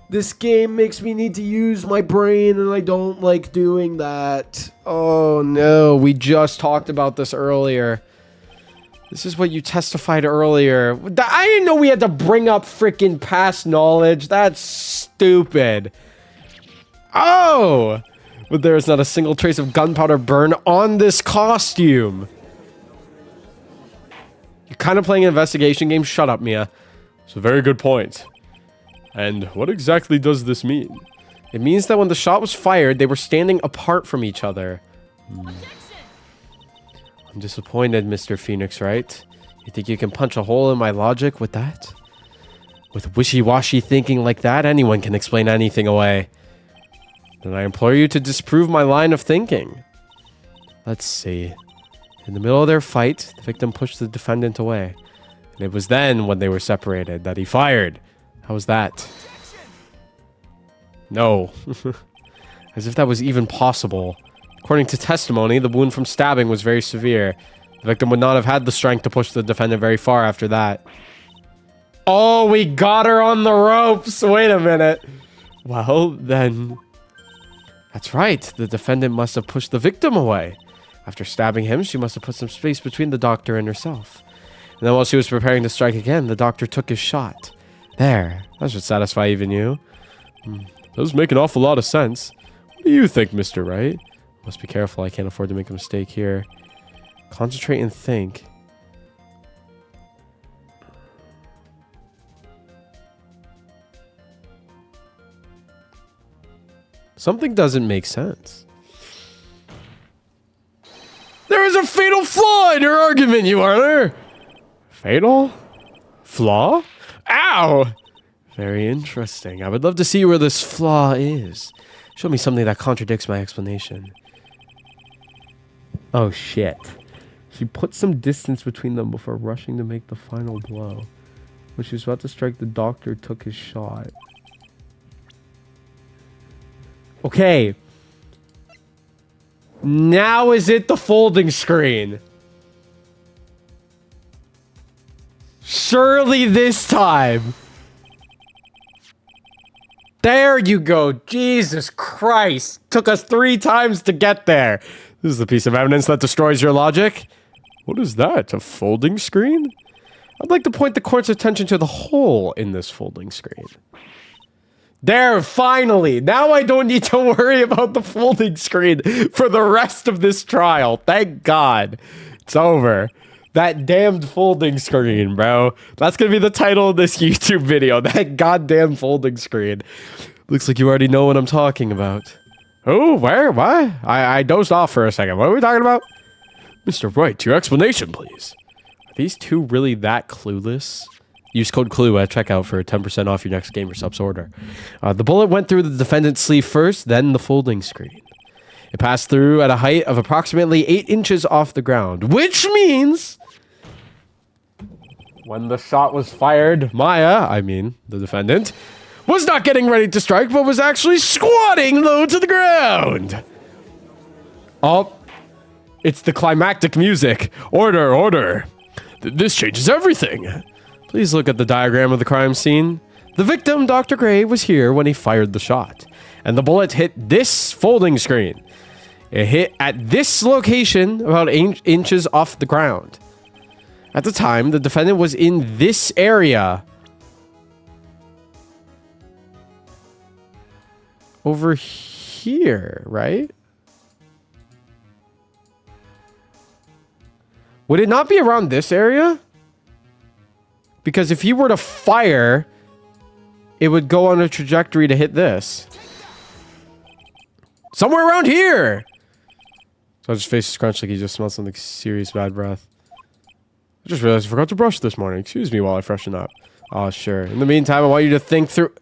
this game makes me need to use my brain, and I don't like doing that. Oh no, we just talked about this earlier. This is what you testified earlier. I didn't know we had to bring up freaking past knowledge. That's stupid. Oh! But there is not a single trace of gunpowder burn on this costume. You're kind of playing an investigation game. Shut up, Mia. It's a very good point. And what exactly does this mean? It means that when the shot was fired, they were standing apart from each other. I'm disappointed, Mr. Phoenix Wright. You think you can punch a hole in my logic with that? With wishy-washy thinking like that, anyone can explain anything away. Then I implore you to disprove my line of thinking. Let's see. In the middle of their fight, the victim pushed the defendant away. And it was then, when they were separated, that he fired. How was that? No. As if that was even possible. According to testimony, the wound from stabbing was very severe. The victim would not have had the strength to push the defendant very far after that. Oh, we got her on the ropes! Wait a minute. Well, then... That's right. The defendant must have pushed the victim away. After stabbing him, she must have put some space between the doctor and herself. And then while she was preparing to strike again, the doctor took his shot. There. That should satisfy even you. Does make an awful lot of sense. What do you think, Mr. Wright? Must be careful. I can't afford to make a mistake here. Concentrate and think. Something doesn't make sense. There is a fatal flaw in your argument, Your Honor. Fatal? Flaw? Ow! Very interesting. I would love to see where this flaw is. Show me something that contradicts my explanation. Oh, shit. She put some distance between them before rushing to make the final blow. When she was about to strike, the doctor took his shot. Okay. Now is it the folding screen? Surely this time. There you go. Jesus Christ. Took us 3 times to get there. This is the piece of evidence that destroys your logic. What is that? A folding screen? I'd like to point the court's attention to the hole in this folding screen. There, finally. Now I don't need to worry about the folding screen for the rest of this trial. Thank God. It's over. That damned folding screen, bro. That's gonna be the title of this YouTube video. That goddamn folding screen. Looks like you already know what I'm talking about. Oh, where? What? I dozed off for a second. What are we talking about? Mr. Wright, your explanation, please. Are these two really that clueless? Use code CLUE at checkout for 10% off your next Gamer Subs order. The bullet went through the defendant's sleeve first, then the folding screen. It passed through at a height of approximately 8 inches off the ground, which means... when the shot was fired, Maya, I mean, the defendant, was not getting ready to strike, but was actually squatting low to the ground. Oh, it's the climactic music. Order, order. This changes everything. Please look at the diagram of the crime scene. The victim, Dr. Gray, was here when he fired the shot, and the bullet hit this folding screen. It hit at this location about 8 inches off the ground. At the time, the defendant was in this area. Over here, right? Would it not be around this area? Because if he were to fire, it would go on a trajectory to hit this. Somewhere around here! So his face is crunched like he just smelled something serious bad breath. I just realized I forgot to brush this morning. Excuse me while I freshen up. Oh, sure. In the meantime, I want you to think through...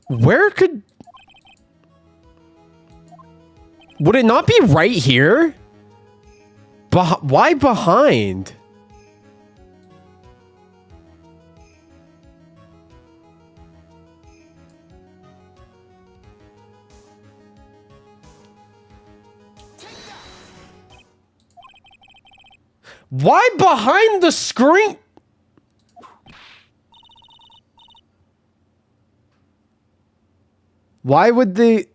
Where could... Would it not be right here? Why behind? Why behind the screen? Why would the...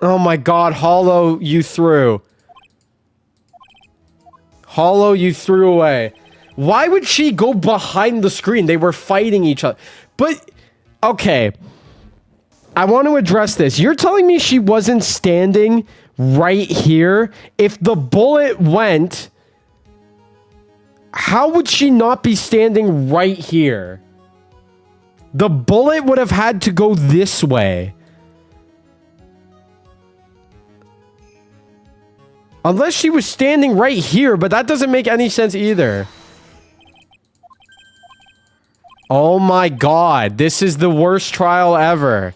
Oh my god, Hollow, you threw. Hollow, you threw away. Why would she go behind the screen? They were fighting each other. But, okay. I want to address this. You're telling me she wasn't standing right here? If the bullet went, how would she not be standing right here? The bullet would have had to go this way. Unless she was standing right here, but that doesn't make any sense either. Oh my god, this is the worst trial ever.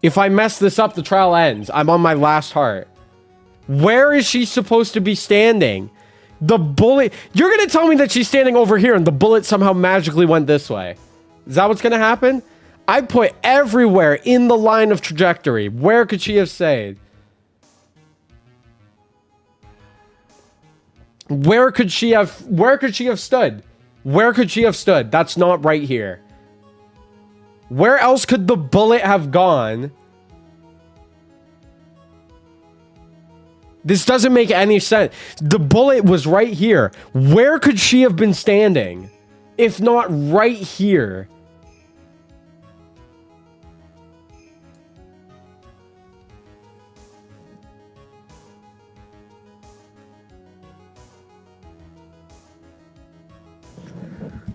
If I mess this up, the trial ends. I'm on my last heart. Where is she supposed to be standing? The bullet... You're gonna tell me that she's standing over here and the bullet somehow magically went this way. Is that what's gonna happen? I put everywhere in the line of trajectory. Where could she have stayed? Where could she have stood? Where could she have stood? That's not right here. Where else could the bullet have gone? This doesn't make any sense. The bullet was right here. Where could she have been standing? If not right here.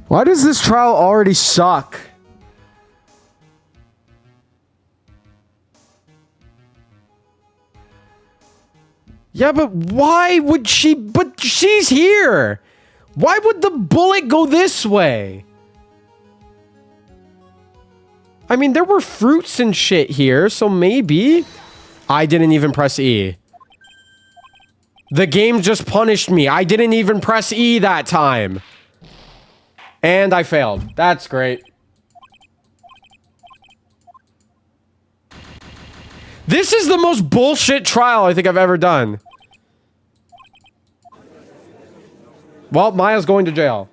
Why does this trial already suck? Yeah, but why would she... But she's here! Why would the bullet go this way? I mean, there were fruits and shit here, so maybe... I didn't even press E. The game just punished me. I didn't even press E that time. And I failed. That's great. This is the most bullshit trial I think I've ever done. Well, Maya's going to jail.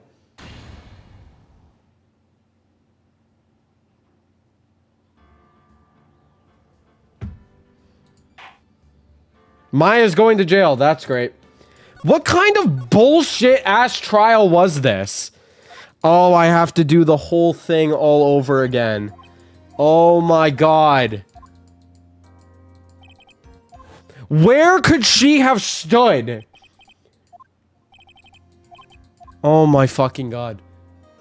Maya's going to jail. That's great. What kind of bullshit ass trial was this? Oh, I have to do the whole thing all over again. Oh my god. Where could she have stood? Oh my fucking god.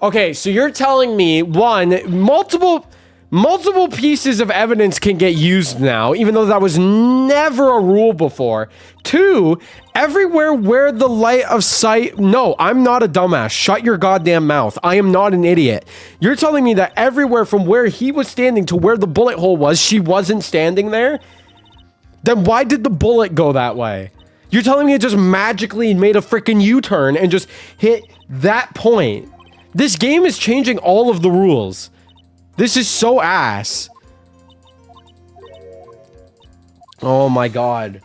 Okay, so you're telling me, one, multiple pieces of evidence can get used now, even though that was never a rule before. Two, everywhere where the light of sight... No, I'm not a dumbass. Shut your goddamn mouth. I am not an idiot. You're telling me that everywhere from where he was standing to where the bullet hole was, she wasn't standing there? Then why did the bullet go that way? You're telling me it just magically made a freaking U-turn and just hit that point? This game is changing all of the rules. This is so ass. Oh my god.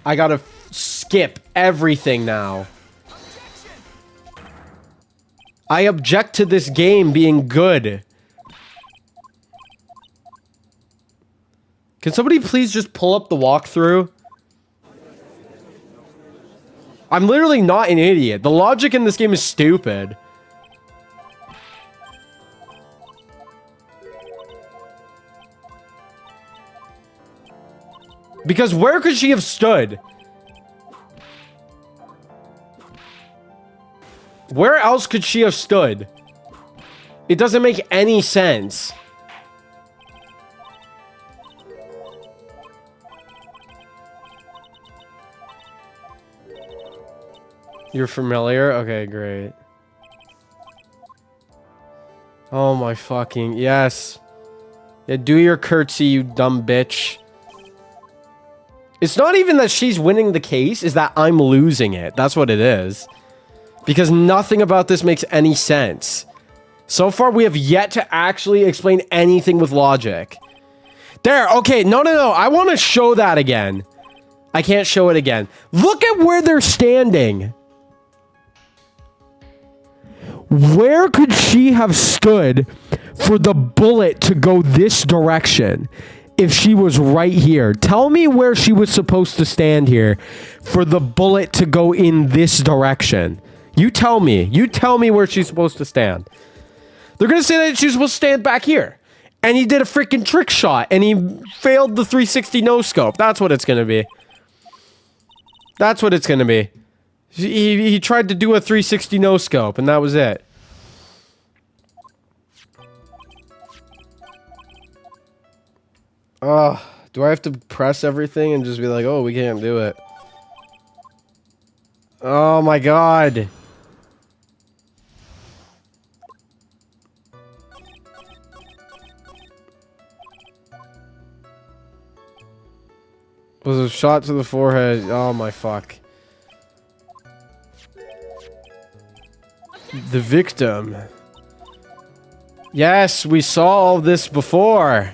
I gotta skip everything now. I object to this game being good. Can somebody please just pull up the walkthrough? I'm literally not an idiot. The logic in this game is stupid. Because where could she have stood? Where else could she have stood? It doesn't make any sense. You're familiar? Okay, great. Oh my fucking... Yes. Yeah, do your curtsy, you dumb bitch. It's not even that she's winning the case, it's that I'm losing it. That's what it is. Because nothing about this makes any sense. So far, we have yet to actually explain anything with logic. There, okay, no. I want to show that again. I can't show it again. Look at where they're standing. Where could she have stood for the bullet to go this direction if she was right here? Tell me where she was supposed to stand here for the bullet to go in this direction. You tell me. You tell me where she's supposed to stand. They're going to say that she's supposed to stand back here. And he did a freaking trick shot. And he failed the 360 no-scope. That's what it's going to be. That's what it's going to be. He tried to do a 360 no-scope. And that was it. Do I have to press everything and just be like, oh, we can't do it? Oh my god. Was a shot to the forehead. Oh my fuck. The victim. Yes, we saw all this before.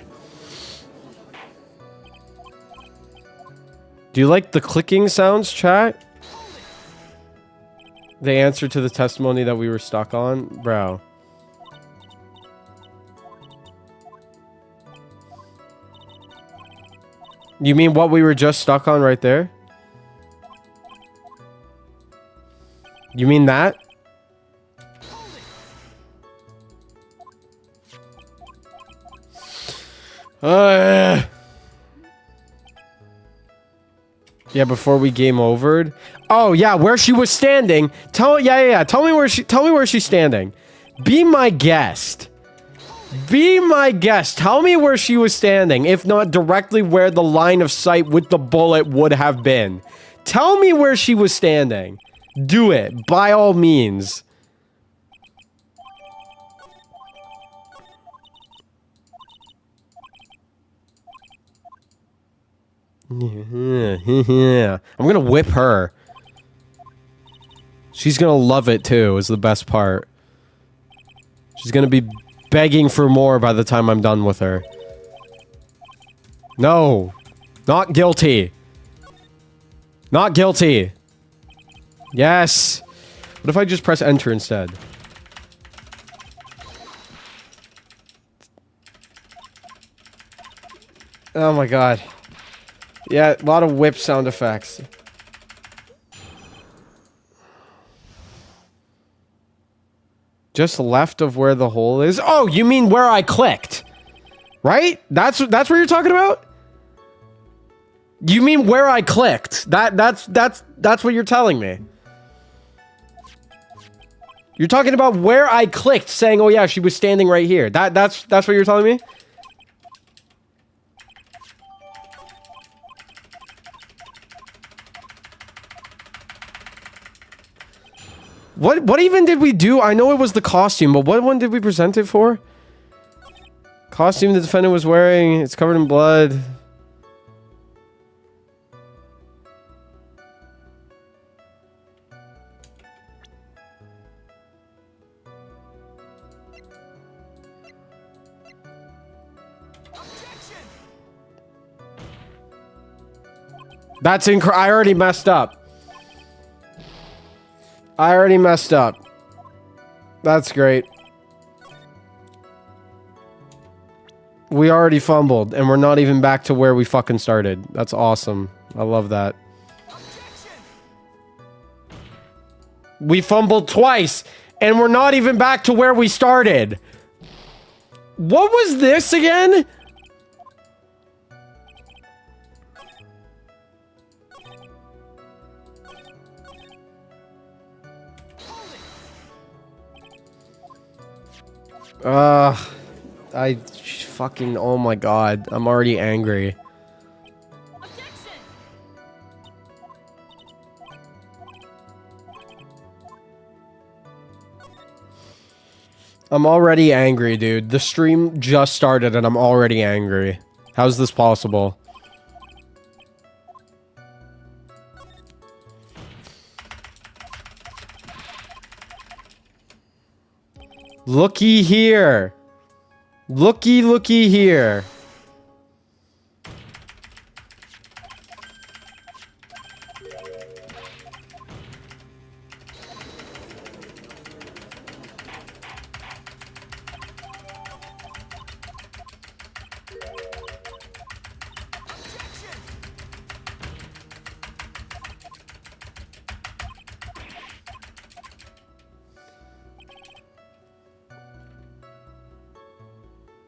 Do you like the clicking sounds, chat? The answer to the testimony that we were stuck on? Bro. You mean what we were just stuck on right there? You mean that? Yeah, before we game overed. Oh yeah, where she was standing. Tell me where she's standing. Be my guest. Be my guest. Tell me where she was standing, if not directly where the line of sight with the bullet would have been. Tell me where she was standing. Do it, by all means. Yeah. I'm gonna whip her. She's gonna love it too, is the best part. She's gonna be begging for more by the time I'm done with her. No. Not guilty. Not guilty. Yes. What if I just press enter instead? Oh my god. Yeah, a lot of whip sound effects. Just left of where the hole is? Oh, you mean where I clicked? Right? That's what you're talking about? You mean where I clicked? That's what you're telling me. You're talking about where I clicked saying, "Oh yeah, she was standing right here." That's what you're telling me? What even did we do? I know it was the costume, but what one did we present it for? Costume the defendant was wearing. It's covered in blood. That's I already messed up. I already messed up. That's great. We already fumbled, and we're not even back to where we fucking started. That's awesome. I love that. We fumbled twice, and we're not even back to where we started. What was this again? I fucking, oh my god, I'm already angry. I'm already angry, dude. The stream just started and I'm already angry. How's this possible? Looky here. Looky here.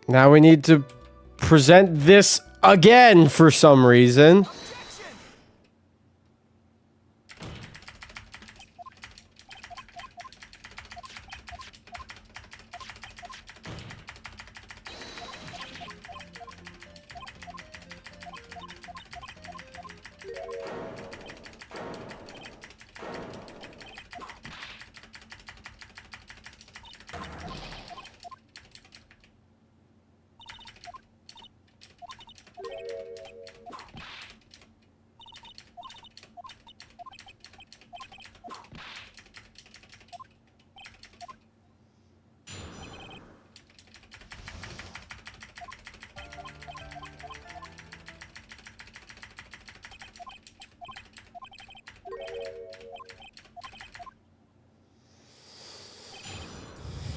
Now we need to present this again for some reason.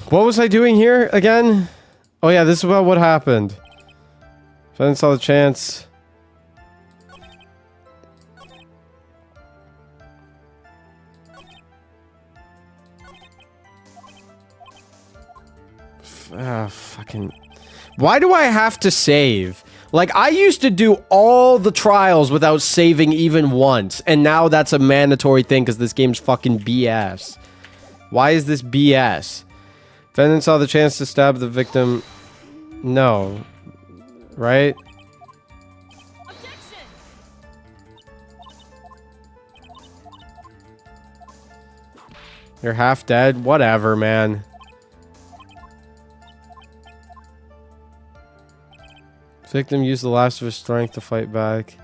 What was I doing here again? Oh yeah, this is about what happened. If I didn't saw the chance. Fucking... Why do I have to save? Like, I used to do all the trials without saving even once. And now that's a mandatory thing because this game's fucking BS. Why is this BS? Defendant saw the chance to stab the victim. No. Right?
Objection!
You're half dead? Whatever, man. Victim used the last of his strength to fight back.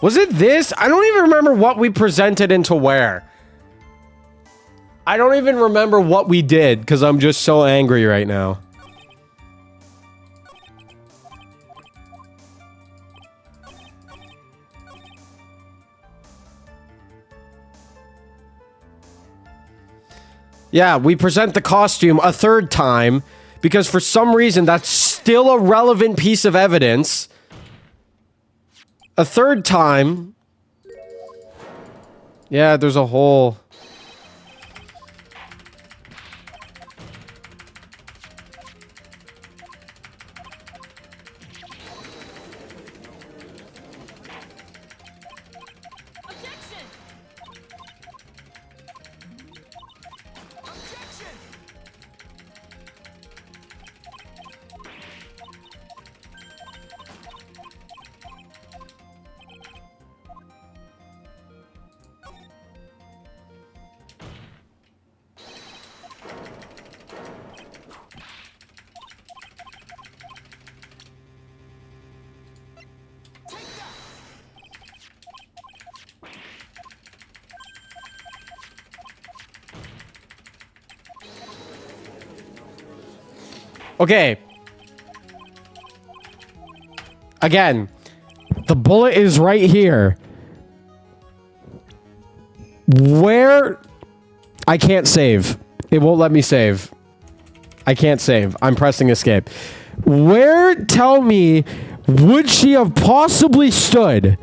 Was it this? I don't even remember what we presented into where. I don't even remember what we did because I'm just so angry right now. Yeah, we present the costume a third time because for some reason that's still a relevant piece of evidence. A third time. Yeah, there's a hole.
Objection! Objection!
Okay. Again, the bullet is right here. Where? I can't save. It won't let me save. I can't save. I'm pressing escape. Where, tell me, would she have possibly stood?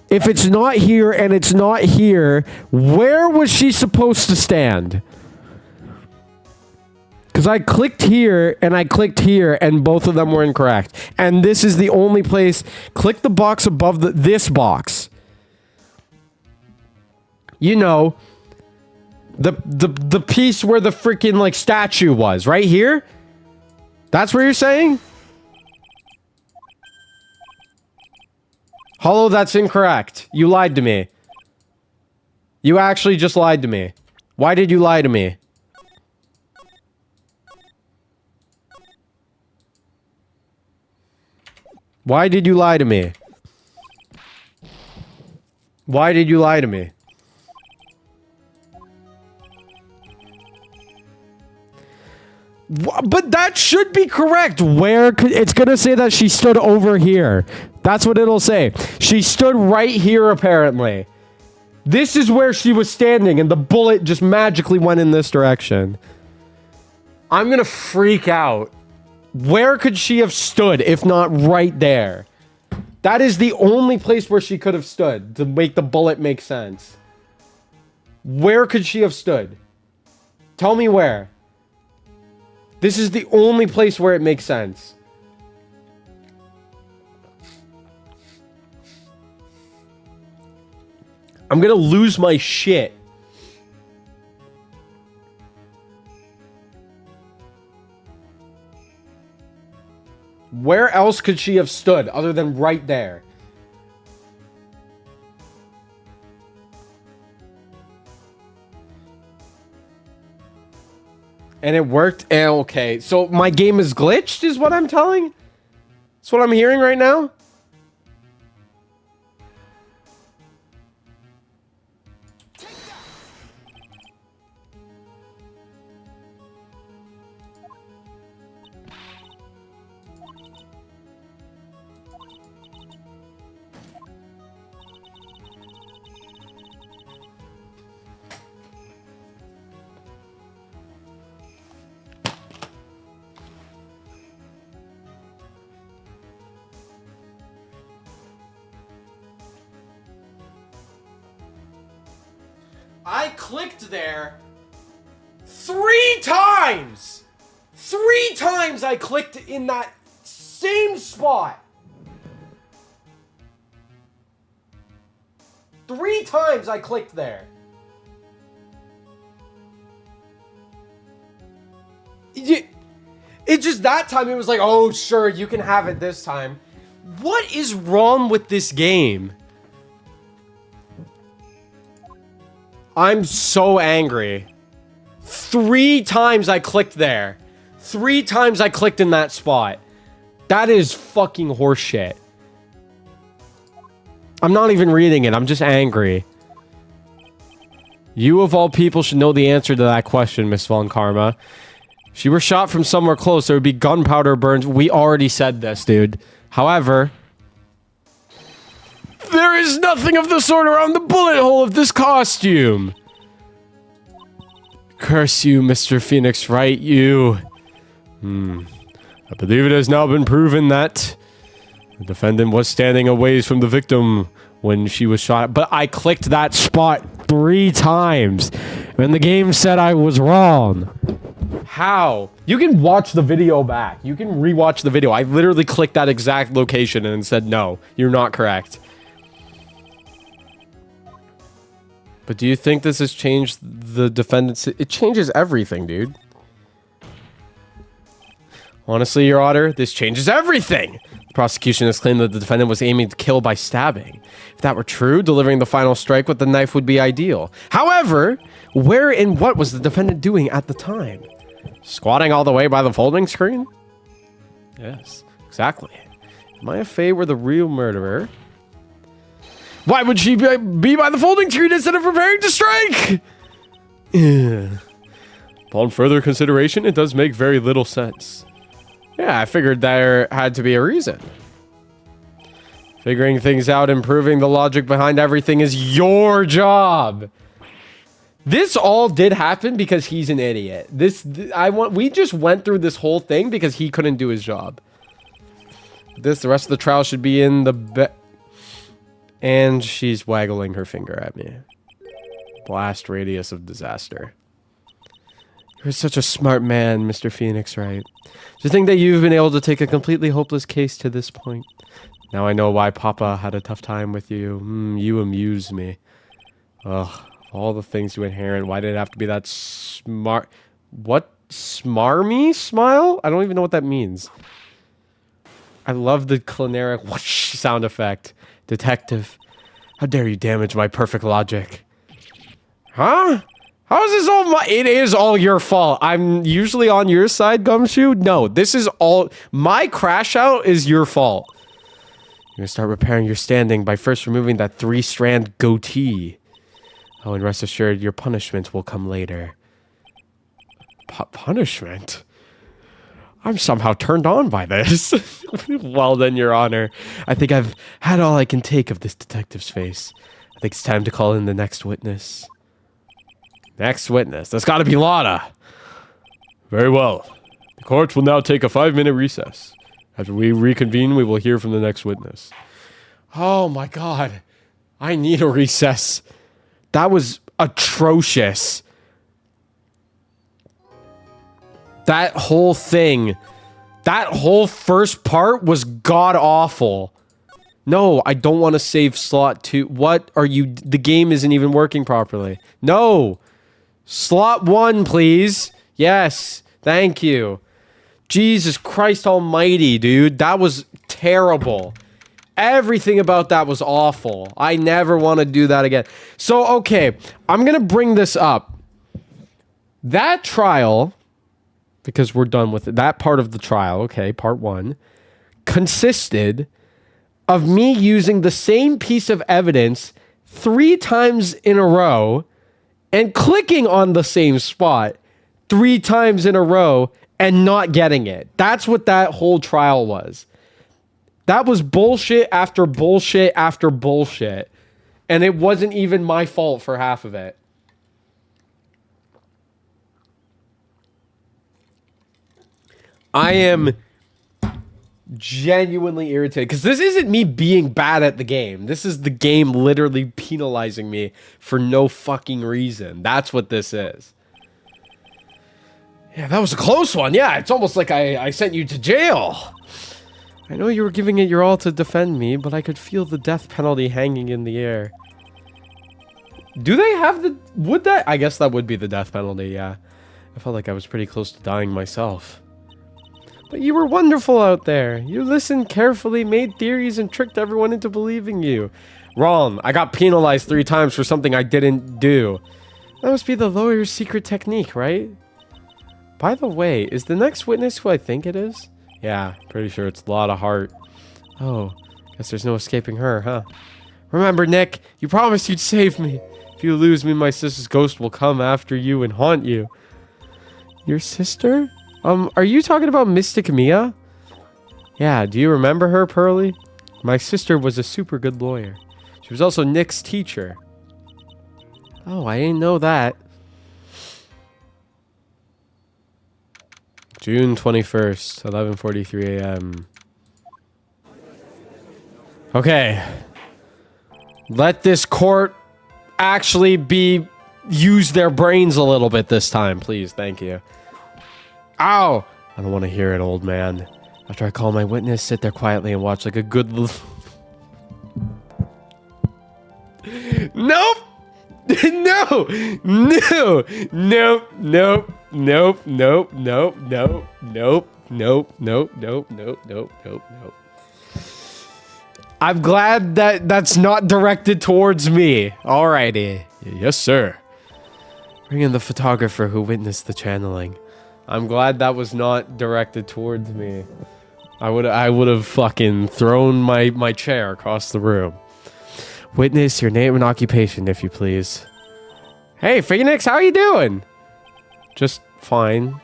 If it's not here and it's not here, where was she supposed to stand? Because I clicked here and I clicked here and both of them were incorrect. And this is the only place. Click the box above this box. You know, the piece where the freaking like statue was right here. That's where you're saying? Hollow, that's incorrect. You lied to me. You actually just lied to me. Why did you lie to me? Why did you lie to me? Why did you lie to me? But that should be correct. Where it's gonna say that she stood over here. That's what it'll say. She stood right here, apparently. This is where she was standing, and the bullet just magically went in this direction. I'm gonna freak out. Where could she have stood if not right there? That is the only place where she could have stood to make the bullet make sense. Where could she have stood? Tell me where. This is the only place where it makes sense. I'm gonna lose my shit. Where else could she have stood other than right there? And it worked. And okay, so my game is glitched is what I'm telling? That's what I'm hearing right now? I clicked there 3 times! 3 times I clicked in that same spot. 3 times I clicked there. It just that time it was like, oh sure, you can have it this time. What is wrong with this game? I'm so angry. 3 times I clicked there. 3 times I clicked in that spot. That is fucking horseshit. I'm not even reading it. I'm just angry. You of all people should know the answer to that question, Miss Von Karma. If she were shot from somewhere close, there would be gunpowder burns. We already said this, dude. However, there is nothing of the sort around the bullet hole of this costume. Curse you, Mr. Phoenix Wright, you. I believe it has now been proven that the defendant was standing a ways from the victim when she was shot. But I clicked that spot 3 times. And the game said I was wrong. How? You can watch the video back. You can rewatch the video. I literally clicked that exact location and said, no, you're not correct. But do you think this has changed the defendant's... It changes everything, dude. Honestly, Your Honor, this changes everything. The prosecution has claimed that the defendant was aiming to kill by stabbing. If that were true, delivering the final strike with the knife would be ideal. However, where and what was the defendant doing at the time? Squatting all the way by the folding screen? Yes, exactly. If Maya Fey were the real murderer... Why would she be by the folding screen instead of preparing to strike? Upon further consideration, it does make very little sense. Yeah, I figured there had to be a reason. Figuring things out and proving the logic behind everything is your job. This all did happen because he's an idiot. We just went through this whole thing because he couldn't do his job. The rest of the trial should be in the and she's waggling her finger at me. Blast radius of disaster. You're such a smart man, Mr. Phoenix Wright. To think that you've been able to take a completely hopeless case to this point. Now I know why Papa had a tough time with you. You amuse me. Ugh, all the things you inherit, why did it have to be that smart... What? Smarmy smile? I don't even know what that means. I love the clineric whoosh sound effect. Detective, how dare you damage my perfect logic? Huh? How is this all my... It is all your fault. I'm usually on your side, Gumshoe. No, this is all... My crash out is your fault. You're gonna start repairing your standing by first removing that 3-strand goatee. Oh, and rest assured, your punishment will come later. Punishment? I'm somehow turned on by this. Well then, Your Honor. I think I've had all I can take of this detective's face. I think it's time to call in the next witness. Next witness? That's gotta be Lana. Very well. The court will now take a 5-minute recess. After we reconvene, we will hear from the next witness. Oh my god. I need a recess. That was atrocious. That whole thing, that whole first part was god-awful. No, I don't want to save slot 2. What are you... The game isn't even working properly. No! Slot 1, please. Yes, thank you. Jesus Christ almighty, dude. That was terrible. Everything about that was awful. I never want to do that again. So, okay, I'm going to bring this up. That trial... because we're done with it. That part of the trial, okay, part 1, consisted of me using the same piece of evidence 3 times in a row and clicking on the same spot 3 times in a row and not getting it. That's what that whole trial was. That was bullshit after bullshit after bullshit. And it wasn't even my fault for half of it. I am genuinely irritated because this isn't me being bad at the game. This is the game literally penalizing me for no fucking reason. That's what this is. Yeah, that was a close one. Yeah, it's almost like I sent you to jail. I know you were giving it your all to defend me, but I could feel the death penalty hanging in the air. Do they have the... Would that... I guess that would be the death penalty, yeah. I felt like I was pretty close to dying myself. But you were wonderful out there. You listened carefully, made theories, and tricked everyone into believing you. Wrong. I got penalized 3 times for something I didn't do. That must be the lawyer's secret technique, right? By the way, is the next witness who I think it is? Yeah, pretty sure it's Lotta Hart. Oh, guess there's no escaping her, huh? Remember, Nick, you promised you'd save me. If you lose me, my sister's ghost will come after you and haunt you. Your sister? Are you talking about Mystic Mia? Yeah, do you remember her, Pearly? My sister was a super good lawyer. She was also Nick's teacher. Oh, I didn't know that. June 21st, 11:43 a.m. Okay. Let this court actually use their brains a little bit this time, please. Thank you. Ow! I don't want to hear it, old man. After I call my witness, sit there quietly and watch like a good Nope! No! No! Nope! Nope! Nope! Nope! Nope! Nope! Nope! Nope! Nope! Nope! Nope! Nope! Nope! I'm glad that that's not directed towards me. Alrighty. Yes, sir. Bring in the photographer who witnessed the channeling. I'm glad that was not directed towards me. I would have fucking thrown my chair across the room. Witness, your name and occupation, if you please. Hey, Phoenix, how you doing? Just fine.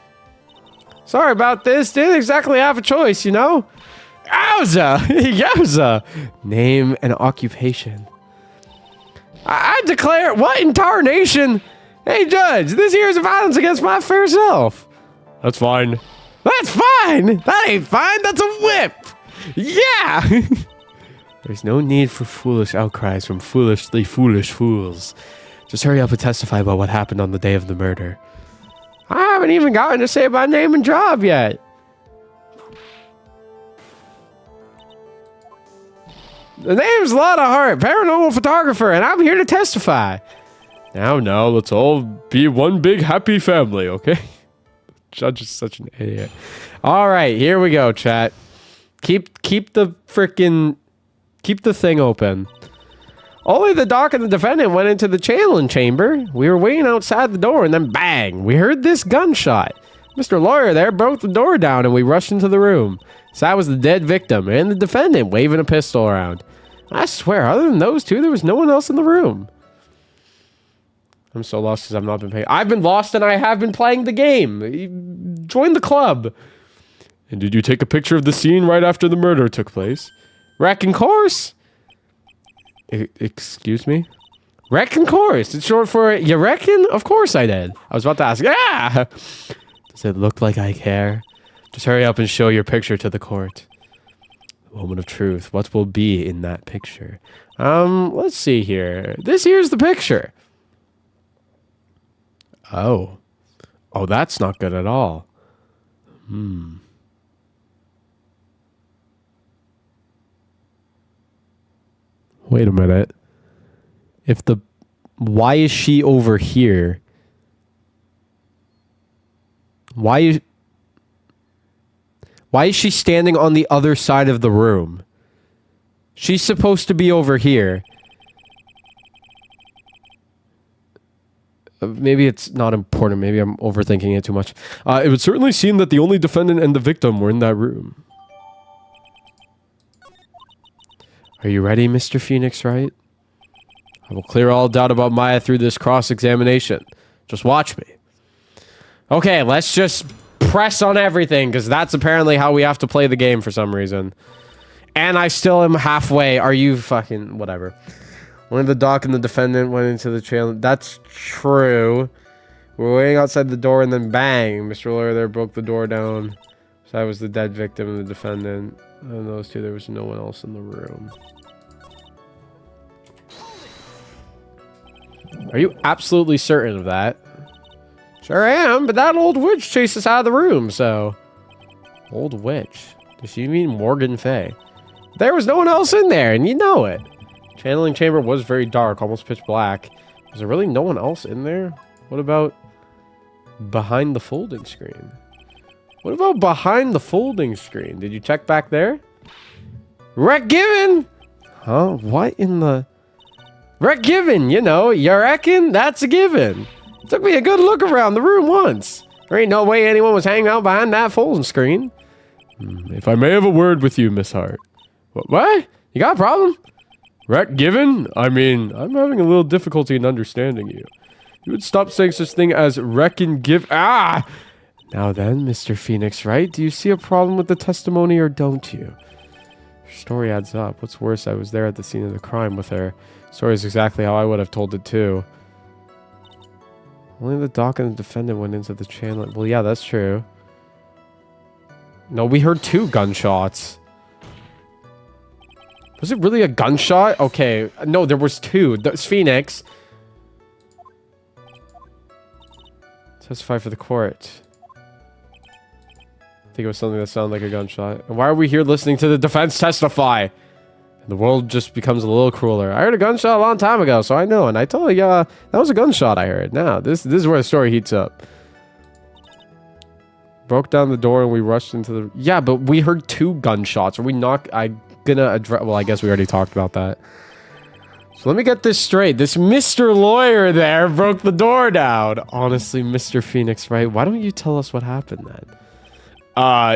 Sorry about this. Didn't exactly have a choice, you know? Yowza! Yowza! Name and occupation. I declare... What in tarnation? Hey, Judge, this here is violence against my fair self. That's fine. That's fine! That ain't fine, that's a whip! Yeah! There's no need for foolish outcries from foolishly foolish fools. Just hurry up and testify about what happened on the day of the murder. I haven't even gotten to say my name and job yet. The name's Lotta Hart, paranormal photographer, and I'm here to testify. Now, let's all be one big happy family, okay? Judge is such an idiot. All right, here we go, chat. Keep the thing open. Only the doc and the defendant went into the channeling chamber. We were waiting outside the door, and then bang, we heard this gunshot. Mr. Lawyer there broke the door down, and we rushed into the room. So that was the dead victim and the defendant waving a pistol around. I swear, other than those two, there was no one else in the room. I'm so lost because I've not been paying. I've been lost and I have been playing the game. Join the club. And did you take a picture of the scene right after the murder took place? Wrecking course? Excuse me? Wrecking course. It's short for, you reckon? Of course I did. I was about to ask, yeah! Does it look like I care? Just hurry up and show your picture to the court. The moment of truth. What will be in that picture? Let's see here. This here's the picture. Oh, that's not good at all. Wait a minute. Why is she over here? Why is she standing on the other side of the room? She's supposed to be over here. Maybe it's not important. Maybe I'm overthinking it too much. It would certainly seem that the only defendant and the victim were in that room. Are you ready, Mr. Phoenix Wright? I will clear all doubt about Maya through this cross-examination. Just watch me. Okay, let's just press on everything, because that's apparently how we have to play the game for some reason. And I still am halfway. Are you fucking... whatever. One of the doc and the defendant went into the trailer. That's true. We're waiting outside the door and then bang. Mr. Lawyer there broke the door down. So that was the dead victim and the defendant. And those two, there was no one else in the room. Are you absolutely certain of that? Sure am, but that old witch chased us out of the room, so... Old witch? Does she mean Morgan Fay? There was no one else in there, and you know it. Channeling chamber was very dark, almost pitch black. Was there really no one else in there? What about behind the folding screen? What about behind the folding screen? Did you check back there? Rec given! Huh? What in the... Rec given, you know, you reckon? That's a given. Took me a good look around the room once. There ain't no way anyone was hanging out behind that folding screen. If I may have a word with you, Miss Hart. What? You got a problem? Rec given? I mean, I'm having a little difficulty in understanding you. You would stop saying such thing as wreck and give... Ah! Now then, Mr. Phoenix Wright, do you see a problem with the testimony or don't you? Your story adds up. What's worse, I was there at the scene of the crime with her. Story is exactly how I would have told it too. Only the doc and the defendant went into the channel. Well, yeah, that's true. No, we heard 2 gunshots. Was it really a gunshot? Okay. No, there was 2. That's Phoenix. Testify for the court. I think it was something that sounded like a gunshot. And why are we here listening to the defense testify? And the world just becomes a little crueler. I heard a gunshot a long time ago, so I know. And I told you, that was a gunshot I heard. Now, this is where the story heats up. Broke down the door and we rushed into the... Yeah, but we heard 2 gunshots. Are we not... gonna address... Well, I guess we already talked about that. So let me get this straight. This Mr. Lawyer there broke the door down. Honestly, Mr. Phoenix, right? Why don't you tell us what happened then?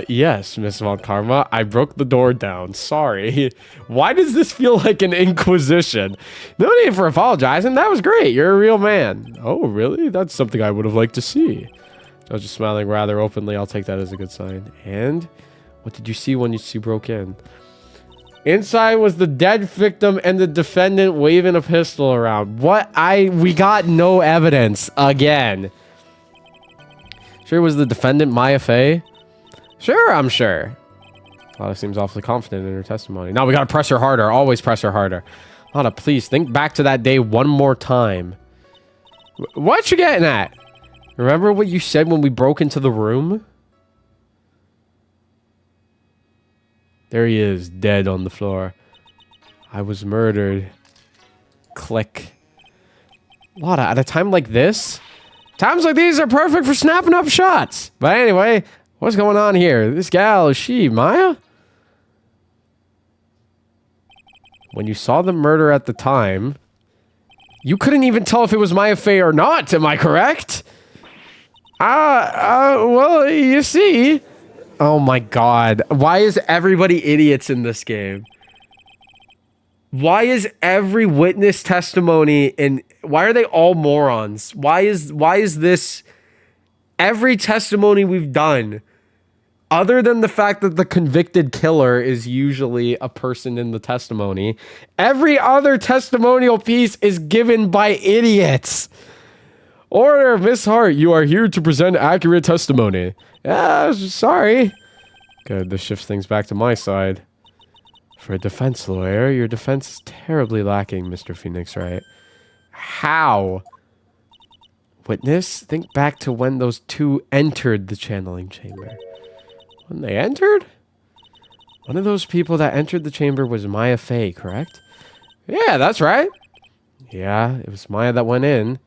Yes, Miss Von Karma. I broke the door down. Sorry. Why does this feel like an inquisition? No need for apologizing. That was great. You're a real man. Oh, really? That's something I would have liked to see. Judge is smiling rather openly. I'll take that as a good sign. And what did you see when you broke in? Inside was the dead victim and the defendant waving a pistol around. What? We got no evidence again. Sure was the defendant Maya Fey? Sure, I'm sure. Lotta seems awfully confident in her testimony. Now we gotta press her harder. Always press her harder. Lotta, please think back to that day one more time. What you getting at? Remember what you said when we broke into the room? There he is, dead on the floor. I was murdered. Click. Lotta, at a time like this? Times like these are perfect for snapping up shots. But anyway, what's going on here? This gal, is she Maya? When you saw the murder at the time, you couldn't even tell if it was Maya Fey or not, am I correct? Well, you see. Oh my god. Why is everybody idiots in this game? Why is every witness testimony and why are they all morons? Why is this every testimony we've done, other than the fact that the convicted killer is usually a person in the testimony, every other testimonial piece is given by idiots. Order, Miss Hart, you are here to present accurate testimony. Yeah, sorry. Good, this shifts things back to my side. For a defense lawyer, your defense is terribly lacking, Mr. Phoenix Wright. How? Witness, think back to when those two entered the channeling chamber. When they entered? One of those people that entered the chamber was Maya Fey, correct? Yeah, that's right. Yeah, it was Maya that went in.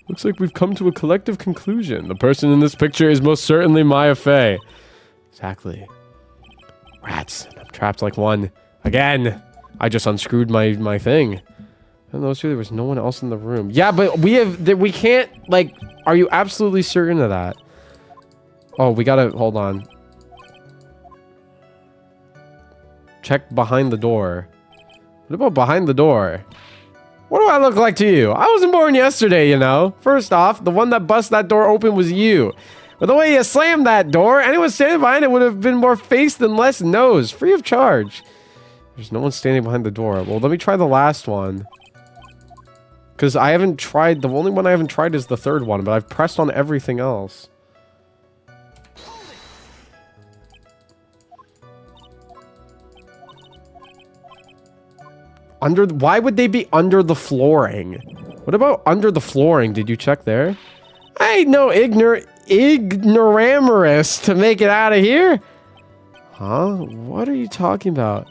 Looks like we've come to a collective conclusion. The person in this picture is most certainly Maya Fey. Exactly. Rats. I'm trapped like one. Again! I just unscrewed my thing. And those two, there was no one else in the room. Yeah, but we can't, like, are you absolutely certain of that? Oh, we gotta, hold on. Check behind the door. What about behind the door? What do I look like to you? I wasn't born yesterday, you know. First off, the one that busted that door open was you. But the way you slammed that door, anyone standing behind it would have been more face than less nose. Free of charge. There's no one standing behind the door. Well, let me try the last one. Because I haven't tried... The only one I haven't tried is the third one, but I've pressed on everything else. Why would they be under the flooring? What about under the flooring? Did you check there? I ain't no ignoramus to make it out of here. Huh? What are you talking about?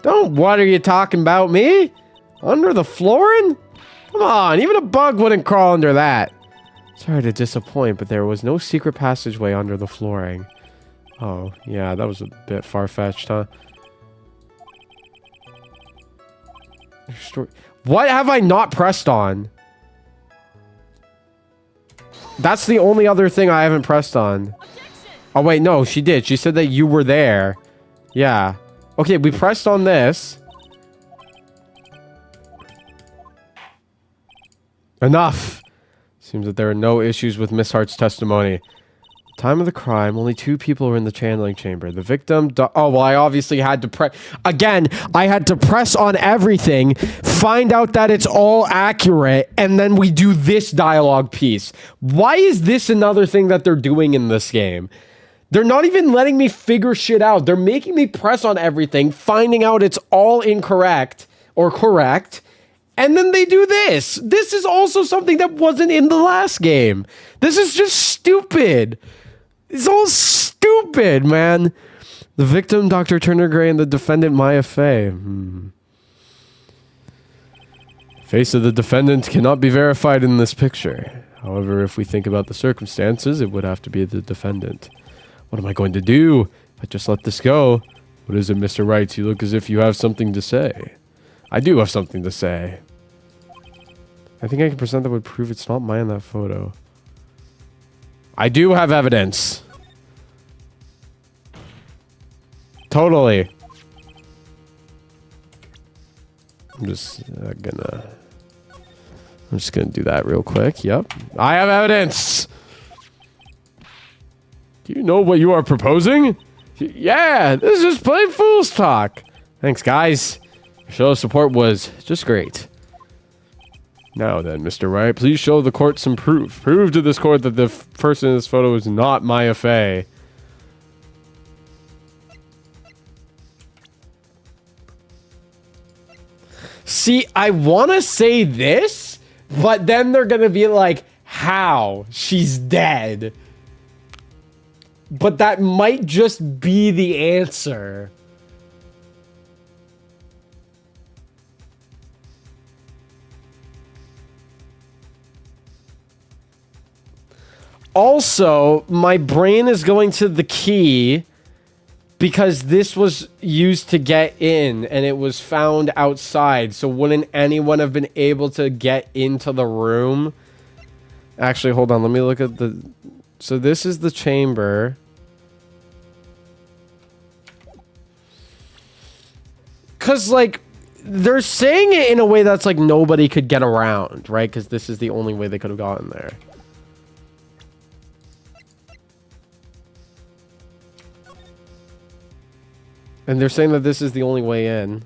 What are you talking about me? Under the flooring? Come on, even a bug wouldn't crawl under that. Sorry to disappoint, but there was no secret passageway under the flooring. Oh, yeah, that was a bit far-fetched, huh? What have I not pressed on? That's the only other thing I haven't pressed on. Oh, wait, no, she did. She said that you were there. Yeah. Okay, we pressed on this. Enough! Seems that there are no issues with Miss Hart's testimony. Time of the crime, only 2 people were in the channeling chamber. The victim... Oh, well, I obviously had to press... Again, I had to press on everything, find out that it's all accurate, and then we do this dialogue piece. Why is this another thing that they're doing in this game? They're not even letting me figure shit out. They're making me press on everything, finding out it's all incorrect or correct, and then they do this. This is also something that wasn't in the last game. This is just stupid. It's all stupid, man. The victim, Dr. Turner Gray, and the defendant, Maya Fey. Face of the defendant cannot be verified in this picture. However, if we think about the circumstances, it would have to be the defendant. What am I going to do? If I just let this go. What is it, Mr. Wright? You look as if you have something to say. I do have something to say. I think I can present that would prove it's not mine in that photo. I do have evidence. Totally. I'm just gonna do that real quick. Yep. I have evidence. Do you know what you are proposing? Yeah, this is just plain fool's talk. Thanks, guys. Your show of support was just great. Now then, Mr. Wright, please show the court some proof. Prove to this court that the person in this photo is not Maya Fey. See, I want to say this, but then they're going to be like, how she's dead. But that might just be the answer. Also, my brain is going to the key because this was used to get in and it was found outside. So wouldn't anyone have been able to get into the room? Actually, hold on. Let me look at the... So this is the chamber. Because, like, they're saying it in a way that's like nobody could get around, right? Because this is the only way they could have gotten there. And they're saying that this is the only way in.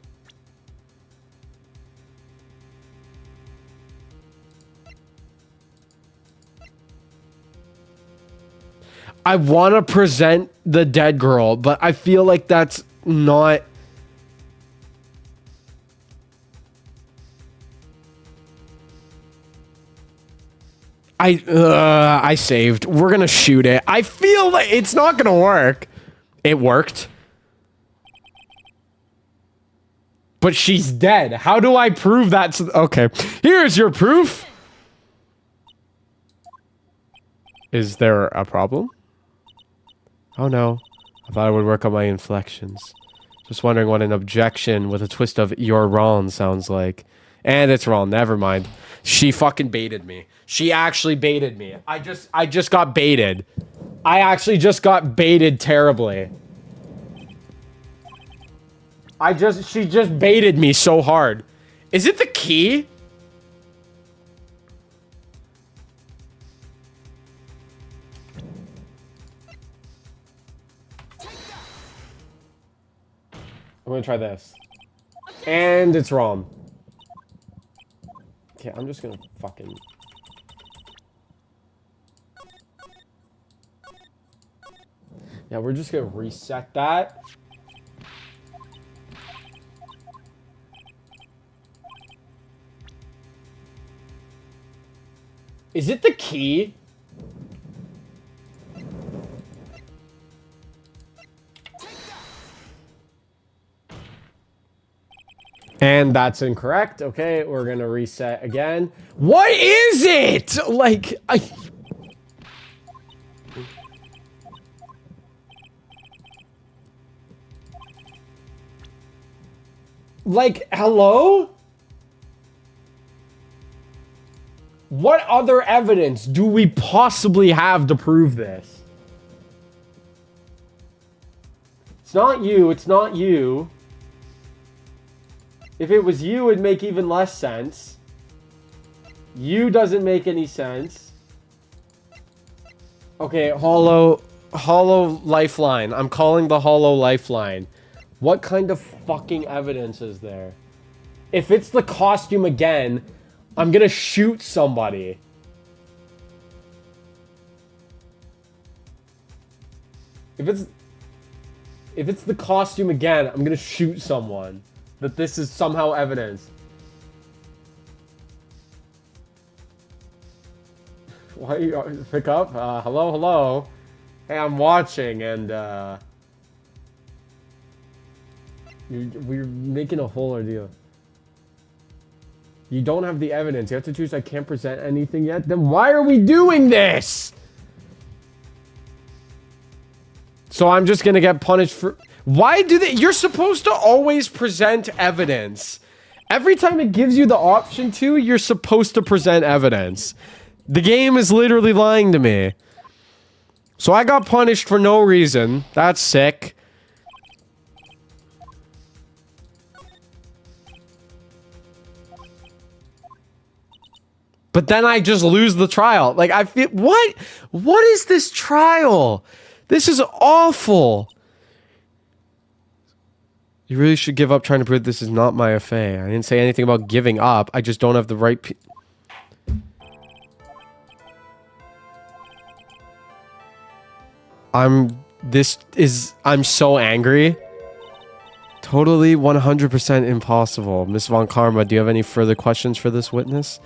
I want to present the dead girl, but I feel like that's not... I saved. We're gonna shoot it. I feel like it's not gonna work. It worked. But she's dead. How do I prove that? Okay, here's your proof. Is there a problem? Oh no. I thought I would work on my inflections. Just wondering what an objection with a twist of "you're wrong" sounds like. And it's wrong. Never mind. She fucking baited me. She actually baited me. I just got baited. I actually just got baited terribly. She just baited me so hard. Is it the key? I'm gonna try this. And it's wrong. Okay, I'm just gonna fucking... Yeah, we're just gonna reset that. Is it the key? And that's incorrect. Okay, we're gonna reset again. What is it? Like, Like, hello? What other evidence do we possibly have to prove this? It's not you, it's not you. If it was you, it'd make even less sense. You doesn't make any sense. Okay, hollow lifeline. I'm calling the hollow lifeline. What kind of fucking evidence is there? If it's the costume again, I'm gonna shoot somebody. If it's the costume again, I'm gonna shoot someone. That this is somehow evidence. Why you pick up? Hello, hello. Hey, I'm watching, and we're making a whole ordeal. You don't have the evidence. You have to choose. I can't present anything yet. Then why are we doing this? So I'm just gonna get punished for... Why do they... You're supposed to always present evidence. Every time it gives you the option to, you're supposed to present evidence. The game is literally lying to me. So I got punished for no reason. That's sick. But then I just lose the trial. Like, I feel... What? What is this trial? This is awful. You really should give up trying to prove this is not my affair. I didn't say anything about giving up. I just don't have the right... I'm so angry. Totally 100% impossible. Miss Von Karma, do you have any further questions for this witness?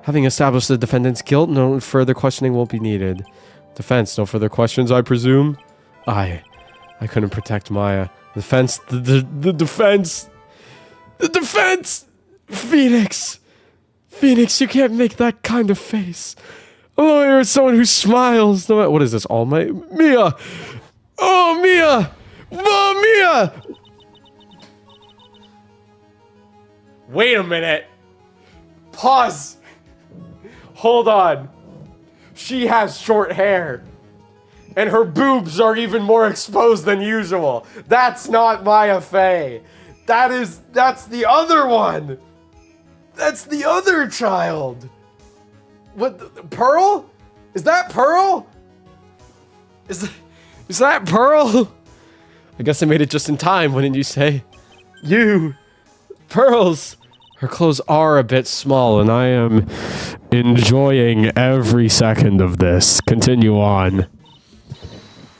Having established the defendant's guilt, no further questioning won't be needed. Defense, no further questions, I presume? I couldn't protect Maya. Defense, the defense! The defense! Phoenix! Phoenix, you can't make that kind of face. A lawyer is someone who smiles. No matter, what is this, All Might? Mia! Oh, Mia! Oh, Mia! Wait a minute. Pause. Hold on. She has short hair. And her boobs are even more exposed than usual. That's not Maya Fey. That's the other one. That's the other child. What, Pearl? Is that Pearl? Is that Pearl? I guess I made it just in time, wouldn't you say? You. Pearls. Her clothes are a bit small, and I am enjoying every second of this. Continue on.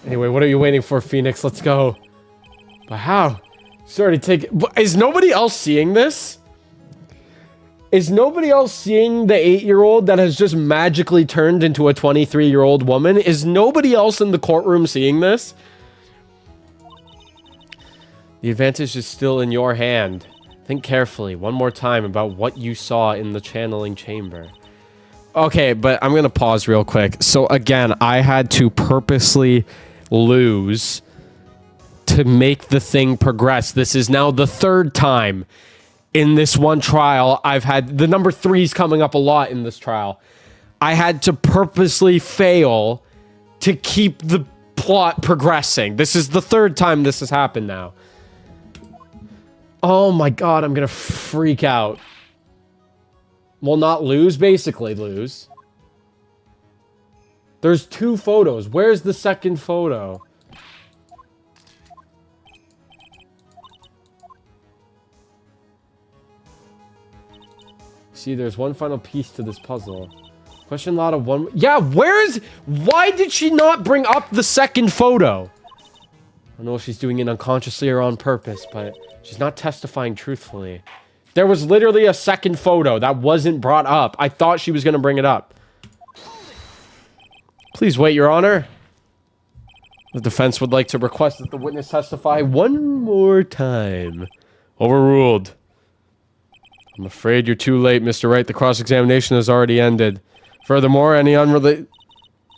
Anyway, what are you waiting for, Phoenix? Let's go. But how? Sorry, is nobody else seeing this? Is nobody else seeing the 8-year-old that has just magically turned into a 23-year-old woman? Is nobody else in the courtroom seeing this? The advantage is still in your hand. Think carefully one more time about what you saw in the channeling chamber. Okay, but I'm gonna pause real quick. So again, I had to purposely lose to make the thing progress. This is now the 3rd time in this one trial. I've had the number 3's coming up a lot in this trial. I had to purposely fail to keep the plot progressing. This is the 3rd time this has happened now. Oh my god, I'm gonna freak out. Well, not lose, basically lose. There's 2 photos. Where's the second photo? See, there's one final piece to this puzzle. Question lot of one... Yeah, why did she not bring up the second photo? I don't know if she's doing it unconsciously or on purpose, but she's not testifying truthfully. There was literally a second photo that wasn't brought up. I thought she was going to bring it up. Please wait, Your Honor. The defense would like to request that the witness testify one more time. Overruled. I'm afraid you're too late, Mr. Wright. The cross-examination has already ended. Furthermore, any unrelated...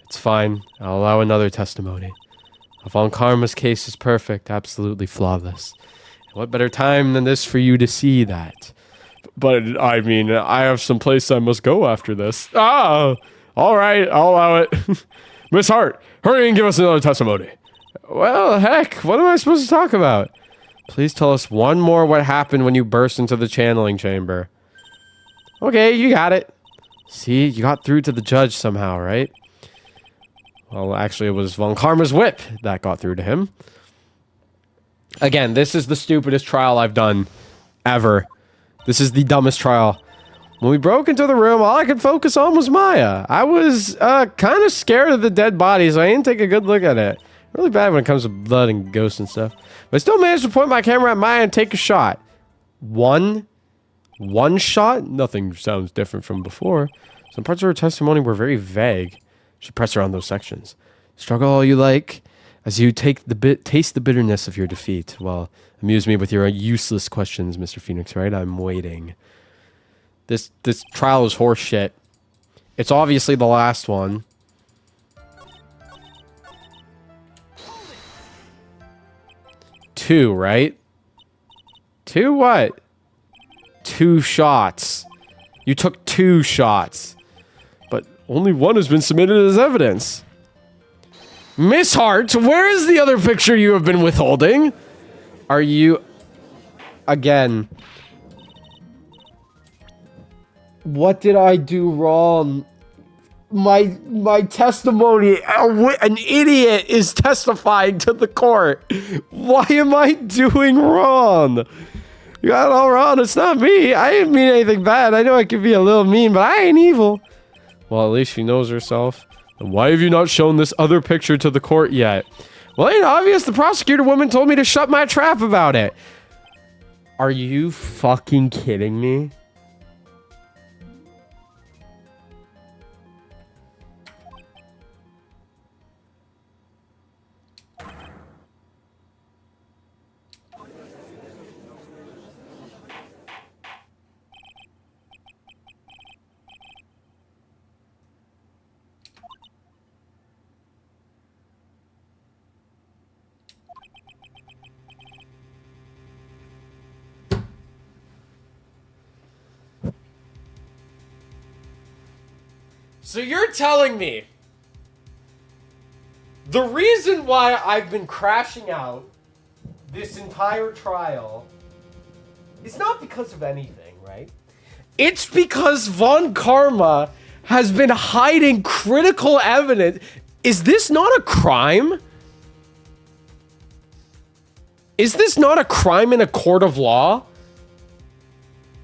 It's fine. I'll allow another testimony. Von Karma's case is perfect, absolutely flawless. What better time than this for you to see that? But, I mean, I have some place I must go after this. Ah! Alright, I'll allow it. Miss Hart, hurry and give us another testimony. Well, heck, what am I supposed to talk about? Please tell us one more what happened when you burst into the channeling chamber. Okay, you got it. See, you got through to the judge somehow, right? Well, actually, it was Von Karma's whip that got through to him. Again, this is the stupidest trial I've done ever. This is the dumbest trial. When we broke into the room, all I could focus on was Maya. I was kind of scared of the dead body, so I didn't take a good look at it. Really bad when it comes to blood and ghosts and stuff. But I still managed to point my camera at Maya and take a shot. One shot? Nothing sounds different from before. Some parts of her testimony were very vague. Should press her on those sections. Struggle all you like, as you taste the bitterness of your defeat. Well, amuse me with your useless questions, Mr. Phoenix, right? I'm waiting. This trial is horse shit. It's obviously the last one. Two, right? 2 what? 2 shots. You took 2 shots. But only one has been submitted as evidence. Miss Hart, where is the other picture you have been withholding? Are you... Again... What did I do wrong? My testimony, an idiot is testifying to the court. Why am I doing wrong? You got it all wrong. It's not me. I didn't mean anything bad. I know I could be a little mean, but I ain't evil. Well, at least she knows herself. And why have you not shown this other picture to the court yet? Well, ain't obvious. The prosecutor woman told me to shut my trap about it. Are you fucking kidding me? So you're telling me the reason why I've been crashing out this entire trial is not because of anything, right? It's because Von Karma has been hiding critical evidence. Is this not a crime? Is this not a crime in a court of law?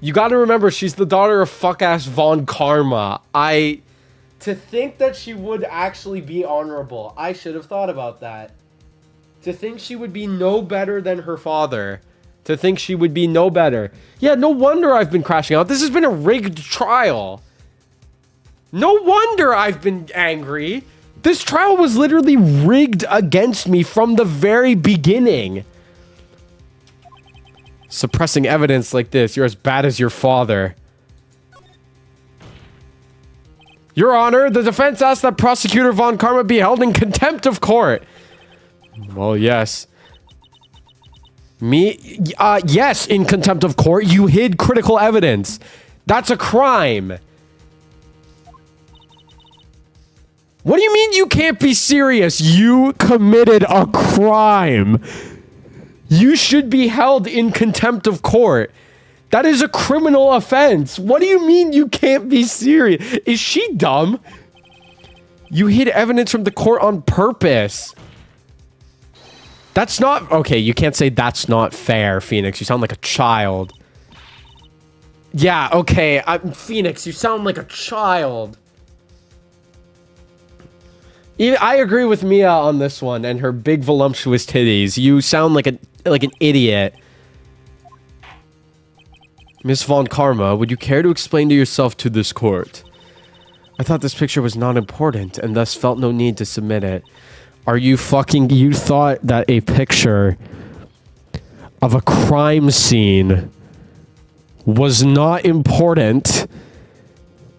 You gotta remember, she's the daughter of fuck-ass Von Karma. To think that she would actually be honorable, I should have thought about that. To think she would be no better than her father. To think she would be no better. Yeah, no wonder I've been crashing out. This has been a rigged trial. No wonder I've been angry. This trial was literally rigged against me from the very beginning. Suppressing evidence like this, you're as bad as your father. Your Honor, the defense asks that Prosecutor Von Karma be held in contempt of court. Well, yes. Yes, in contempt of court, you hid critical evidence. That's a crime. What do you mean you can't be serious? You committed a crime. You should be held in contempt of court. That is a criminal offense. What do you mean you can't be serious? Is she dumb? You hid evidence from the court on purpose. That's not... Okay, you can't say that's not fair, Phoenix. You sound like a child. Yeah, okay. Phoenix, you sound like a child. I agree with Mia on this one and her big voluptuous titties. You sound like an idiot. Miss Von Karma, would you care to explain to yourself to this court? I thought this picture was not important and thus felt no need to submit it. Are you fucking... You thought that a picture of a crime scene was not important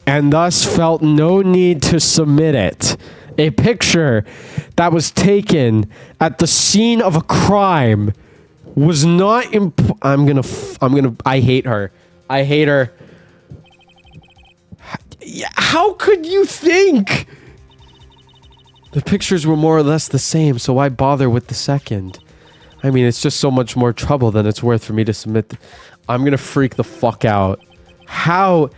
and thus felt no need to submit it. A picture that was taken at the scene of a crime was not I hate her. I hate her. How could you think? The pictures were more or less the same, so why bother with the second? I mean, it's just so much more trouble than it's worth for me to submit. I'm gonna freak the fuck out. How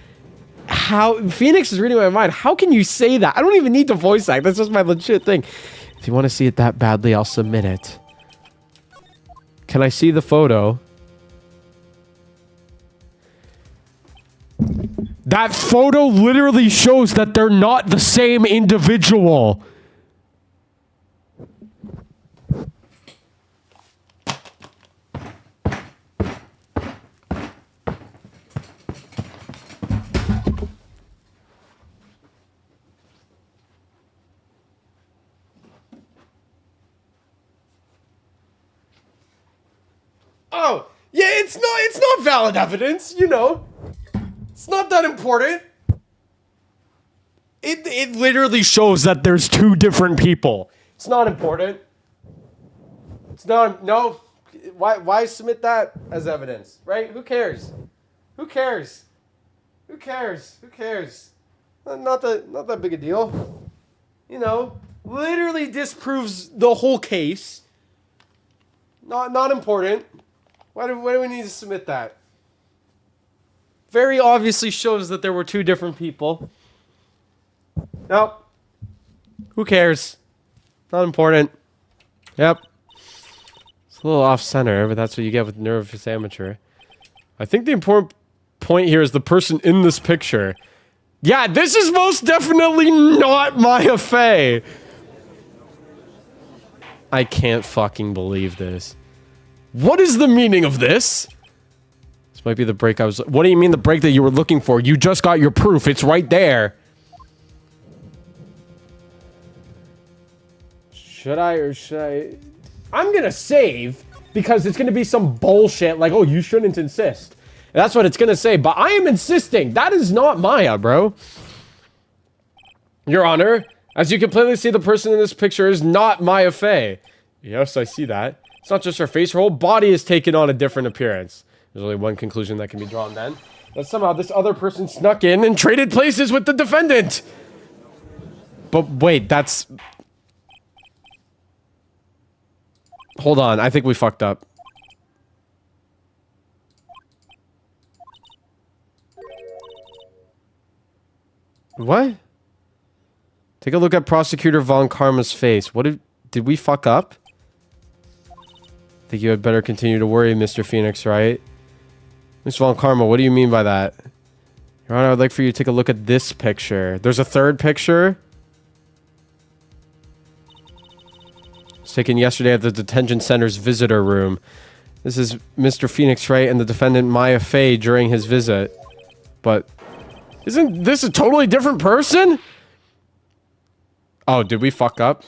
Phoenix is reading my mind. How can you say that? I don't even need to voice act. That's just my legit thing. If you want to see it that badly, I'll submit it. Can I see the photo? That photo literally shows that they're not the same individual. Oh, yeah, it's not valid evidence, you know. It's not that important. It literally shows that there's two different people. It's not important. It's not, no. Why submit that as evidence, right? Who cares? Who cares? Who cares? Who cares? Not that big a deal. You know, literally disproves the whole case. Not important. Why do we need to submit that? Very obviously shows that there were two different people. Nope. Who cares? Not important. Yep. It's a little off-center, but that's what you get with nervous amateur. I think the important point here is the person in this picture. Yeah, this is most definitely not Maya Fey. I can't fucking believe this. What is the meaning of this? This might be the break I was... What do you mean the break that you were looking for? You just got your proof. It's right there. Should I or should I... I'm gonna save because it's gonna be some bullshit like, oh, you shouldn't insist. That's what it's gonna say, but I am insisting. That is not Maya, bro. Your Honor, as you can clearly see, the person in this picture is not Maya Fey. Yes, I see that. It's not just her face, her whole body is taken on a different appearance. There's only one conclusion that can be drawn then. That somehow this other person snuck in and traded places with the defendant. But wait, that's... Hold on, I think we fucked up. What? Take a look at Prosecutor Von Karma's face. What did we fuck up? Think you had better continue to worry, Mr. Phoenix, right? Mr. Von Karma, what do you mean by that? Your Honor, I'd like for you to take a look at this picture. There's a third picture? It was taken yesterday at the detention center's visitor room. This is Mr. Phoenix Wright and the defendant Maya Fey during his visit. But isn't this a totally different person? Oh, did we fuck up?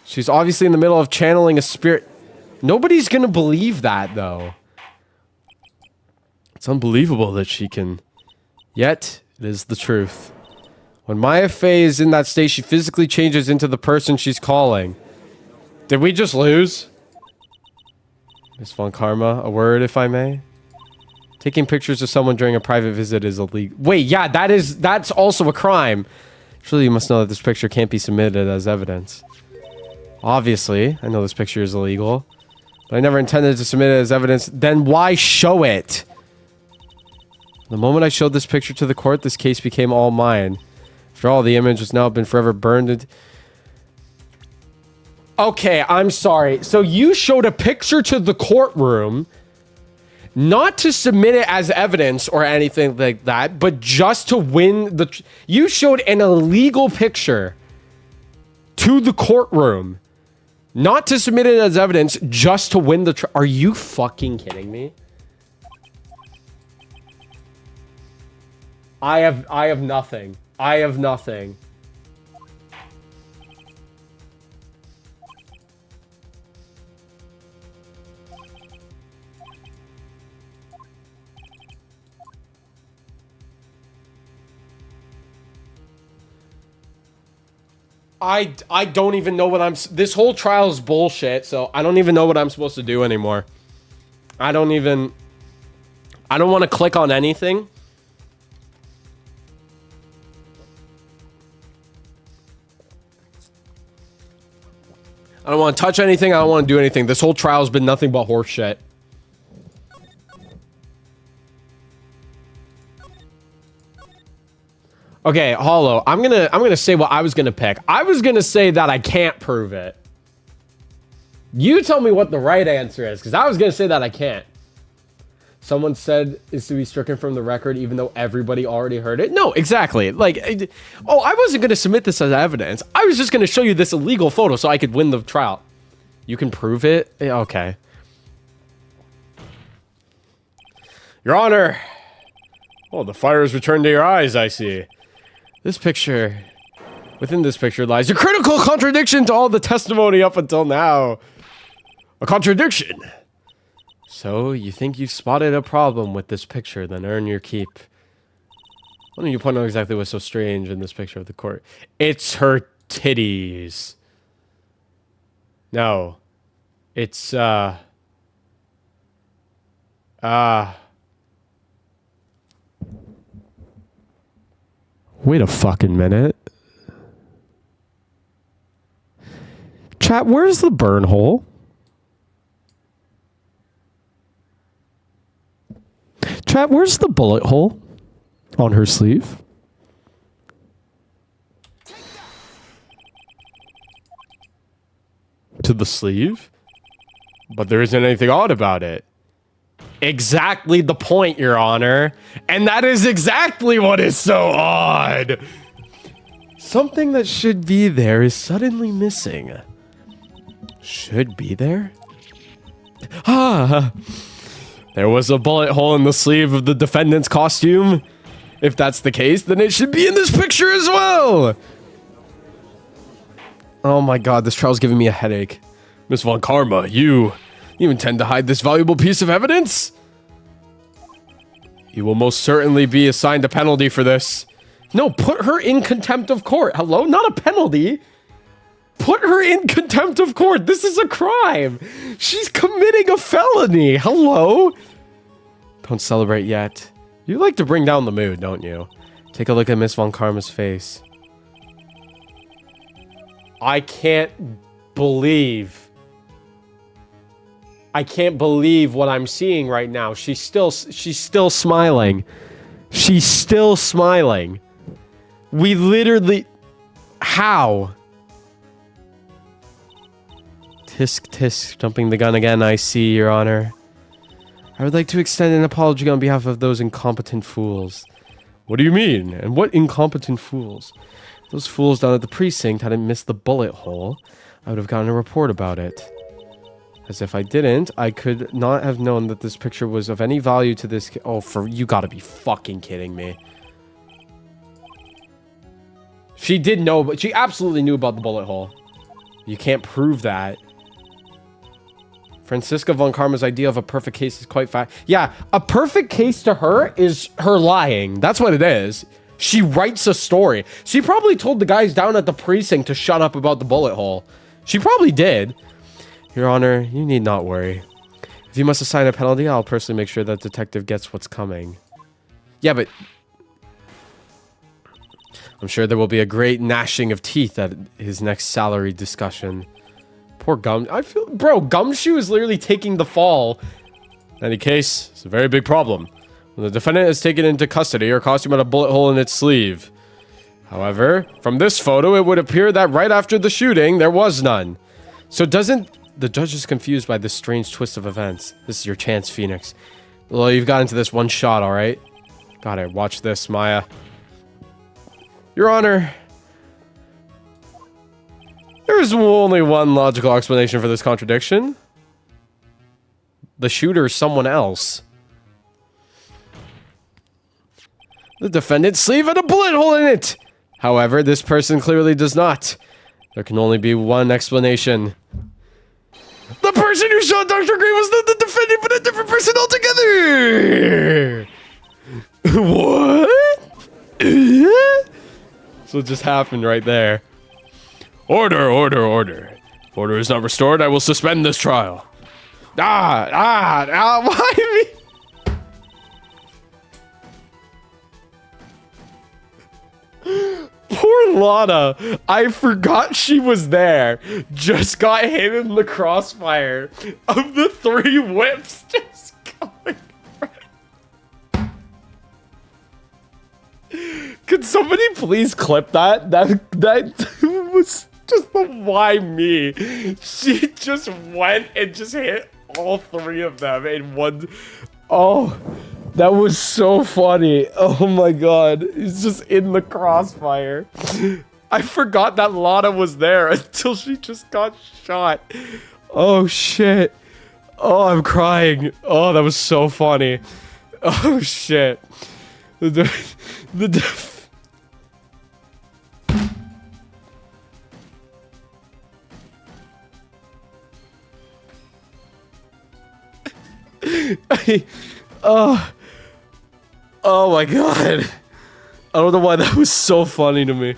She's obviously in the middle of channeling a spirit. Nobody's gonna believe that, though. It's unbelievable that she can... Yet, it is the truth. When Maya Fey is in that state, she physically changes into the person she's calling. Did we just lose? Miss Von Karma, a word, if I may? Taking pictures of someone during a private visit is illegal. Wait, yeah, that's also a crime. Surely you must know that this picture can't be submitted as evidence. Obviously, I know this picture is illegal. But I never intended to submit it as evidence. Then why show it? The moment I showed this picture to the court, this case became all mine. After all, the image has now been forever burned. Okay, I'm sorry. So you showed a picture to the courtroom, not to submit it as evidence or anything like that, but just to win the... You showed an illegal picture to the courtroom, not to submit it as evidence, just to win the... Are you fucking kidding me? I have nothing. I have nothing. I don't even know what I'm... This whole trial is bullshit, so I don't even know what I'm supposed to do anymore. I don't want to click on anything. I don't want to touch anything. I don't want to do anything. This whole trial's been nothing but horse shit. Okay, Hollow, I'm gonna say what I was gonna pick. I was gonna say that I can't prove it. You tell me what the right answer is, because I was gonna say that I can't. Someone said is to be stricken from the record, even though everybody already heard it. No, exactly. Like, oh, I wasn't gonna submit this as evidence. I was just gonna show you this illegal photo so I could win the trial. You can prove it? Yeah, okay. Your Honor. Oh, the fire has returned to your eyes, I see. This picture, within this picture lies a critical contradiction to all the testimony up until now. A contradiction. So, you think you've spotted a problem with this picture, then earn your keep. Why don't you point out exactly what's so strange in this picture of the court? It's her titties. No. It's, Wait a fucking minute. Chat, where's the burn hole? Chat, where's the bullet hole on her sleeve? To the sleeve? But there isn't anything odd about it. Exactly the point, Your Honor. And that is exactly what is so odd. Something that should be there is suddenly missing. Should be there? Ah, there was a bullet hole in the sleeve of the defendant's costume. If that's the case, then it should be in this picture as well. Oh my god, this trial's giving me a headache. Miss Von Karma, you intend to hide this valuable piece of evidence? You will most certainly be assigned a penalty for this. No, put her in contempt of court. Hello? Not a penalty. Put her in contempt of court. This is a crime. She's committing a felony. Hello? Don't celebrate yet. You like to bring down the mood, don't you? Take a look at Miss Von Karma's face. I can't believe what I'm seeing right now. She's still smiling. She's still smiling. We literally... How? Tisk tisk, jumping the gun again, I see, Your Honor. I would like to extend an apology on behalf of those incompetent fools. What do you mean? And what incompetent fools? Those fools down at the precinct hadn't missed the bullet hole. I would have gotten a report about it. As if I didn't, I could not have known that this picture was of any value to this oh, you gotta be fucking kidding me. She did know, but she absolutely knew about the bullet hole. You can't prove that. Franziska von Karma's idea of a perfect case is quite fast. Yeah, a perfect case to her is her lying. That's what it is. She writes a story. She probably told the guys down at the precinct to shut up about the bullet hole. She probably did. Your Honor, you need not worry. If you must assign a penalty, I'll personally make sure that detective gets what's coming. Yeah, but... I'm sure there will be a great gnashing of teeth at his next salary discussion. Poor Gum... I feel... Bro, Gumshoe is literally taking the fall. In any case, it's a very big problem. When the defendant is taken into custody, her costume had a bullet hole in its sleeve. However, from this photo, it would appear that right after the shooting, there was none. So doesn't... The judge is confused by this strange twist of events. This is your chance, Phoenix. Well, you've got into this one shot, alright? Got it. Watch this, Maya. Your Honor. There's only one logical explanation for this contradiction. The shooter is someone else. The defendant's sleeve had a bullet hole in it! However, this person clearly does not. There can only be one explanation. The person who shot Dr. Gray was not the defendant, but a different person altogether! What? So it just happened right there. Order, order, order. If order is not restored, I will suspend this trial. Why me? Poor Lana. I forgot she was there. Just got hit in the crossfire of the 3 whips just going right. Could somebody please clip that? That was just the why me. She just went and just hit all 3 of them in one. Oh. That was so funny. Oh my god. He's just in the crossfire. I forgot that Lana was there until she just got shot. Oh shit. Oh, I'm crying. Oh, that was so funny. Oh shit. Oh my god. I don't know why that was so funny to me.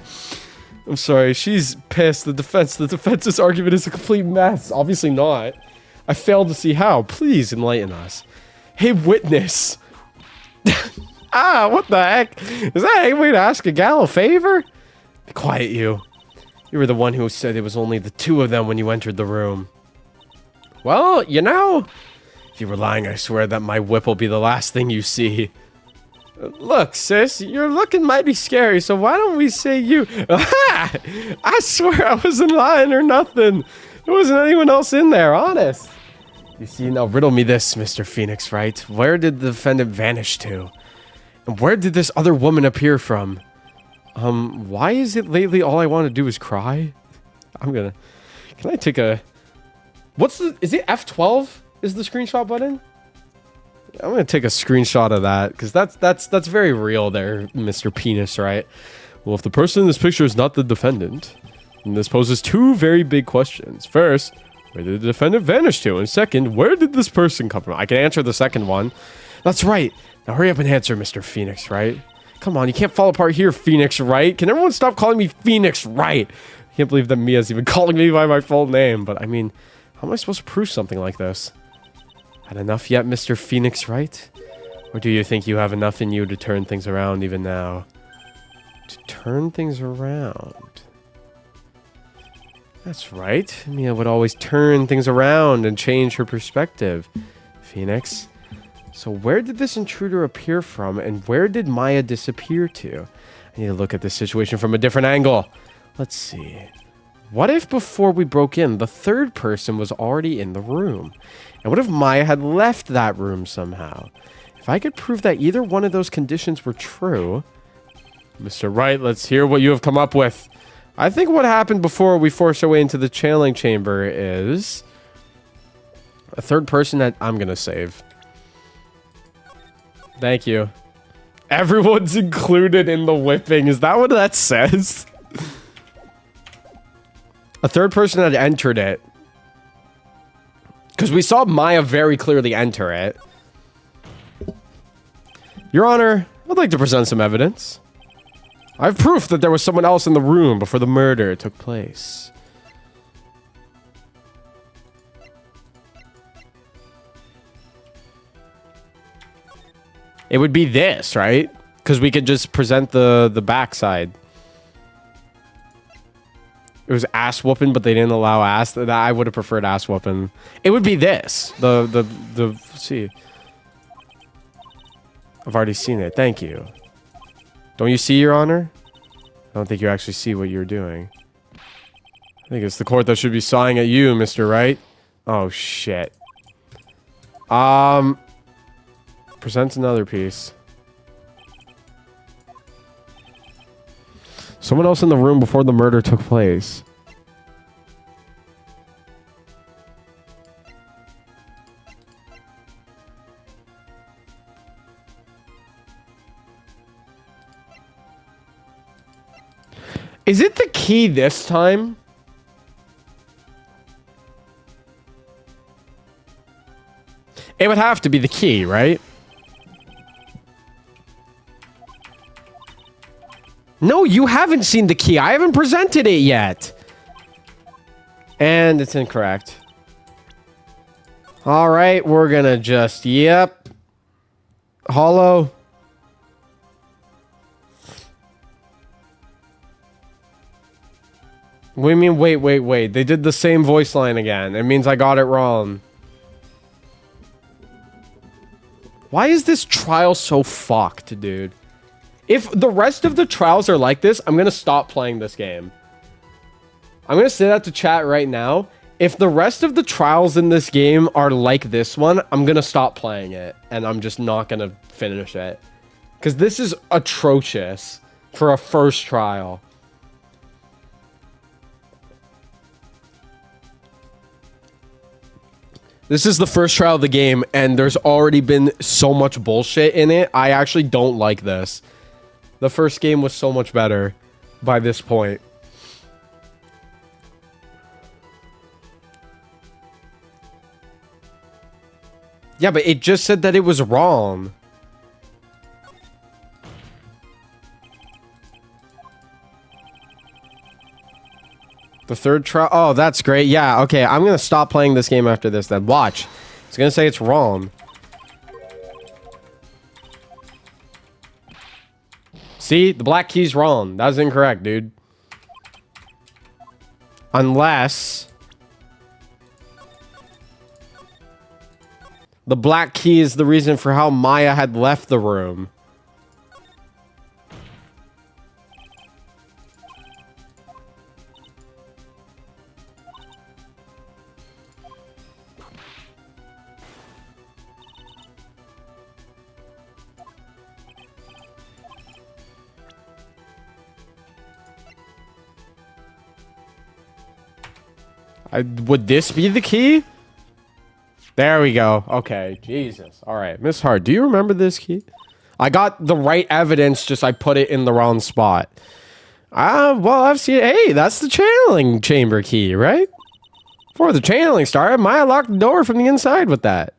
I'm sorry. She's pissed. The defense's argument is a complete mess. Obviously not. I failed to see how. Please enlighten us. Hey, witness. What the heck? Is that any way to ask a gal a favor? Be quiet, you. You were the one who said it was only the 2 of them when you entered the room. Well, you know, if you were lying, I swear that my whip will be the last thing you see. Look, sis, you're looking mighty scary, so why don't we say you... Aha! I swear I wasn't lying or nothing. There wasn't anyone else in there, honest. You see, now riddle me this, Mr. Phoenix, right? Where did the defendant vanish to? And where did this other woman appear from? Why is it lately all I want to do is cry? Can I take a... is it F12 is the screenshot button? I'm gonna take a screenshot of that, because that's very real there, Mr. Penis, right? Well, if the person in this picture is not the defendant, then this poses 2 very big questions. First, where did the defendant vanish to? And second, where did this person come from? I can answer the second one. That's right. Now hurry up and answer, Mr. Phoenix, right? Come on, you can't fall apart here, Phoenix, right? Can everyone stop calling me Phoenix, right? I can't believe that Mia's even calling me by my full name, but I mean, how am I supposed to prove something like this? Had enough yet, Mr. Phoenix, right? Or do you think you have enough in you to turn things around even now? To turn things around? That's right. Mia would always turn things around and change her perspective. Phoenix. So where did this intruder appear from, and where did Maya disappear to? I need to look at this situation from a different angle. Let's see. What if before we broke in, the third person was already in the room? And what if Maya had left that room somehow? If I could prove that either one of those conditions were true... Mr. Wright, let's hear what you have come up with. I think what happened before we forced our way into the channeling chamber is... a third person that I'm gonna save. Thank you. Everyone's included in the whipping. Is that what that says? A third person had entered it. Because we saw Maya very clearly enter it. Your Honor, I'd like to present some evidence. I have proof that there was someone else in the room before the murder took place. It would be this, right? Because we could just present the backside. It was ass whooping, but they didn't allow ass. I would have preferred ass whooping. It would be this. See. I've already seen it. Thank you. Don't you see, Your Honor? I don't think you actually see what you're doing. I think it's the court that should be sawing at you, Mr. Wright. Oh, shit. Present another piece. Someone else in the room before the murder took place. Is it the key this time? It would have to be the key, right? No, you haven't seen the key. I haven't presented it yet. And it's incorrect. All right, we're gonna just, yep. Hollow. What do you mean, wait. They did the same voice line again. It means I got it wrong. Why is this trial so fucked, dude? If the rest of the trials are like this, I'm going to stop playing this game. I'm going to say that to chat right now. If the rest of the trials in this game are like this one, I'm going to stop playing it. And I'm just not going to finish it. Because this is atrocious for a first trial. This is the first trial of the game, and there's already been so much bullshit in it. I actually don't like this. The first game was so much better by this point. Yeah, but it just said that it was wrong. The third trial? Oh, that's great. Yeah, okay. I'm going to stop playing this game after this then. Watch. It's going to say it's wrong. See? The black key's wrong. That was incorrect, dude. Unless... the black key is the reason for how Maya had left the room. Would this be the key? There we go. Okay. Jesus. All right. Miss Hart, do you remember this key? I got the right evidence, just I put it in the wrong spot. Well, I've seen... Hey, that's the channeling chamber key, right? Before the channeling started, Maya locked the door from the inside with that.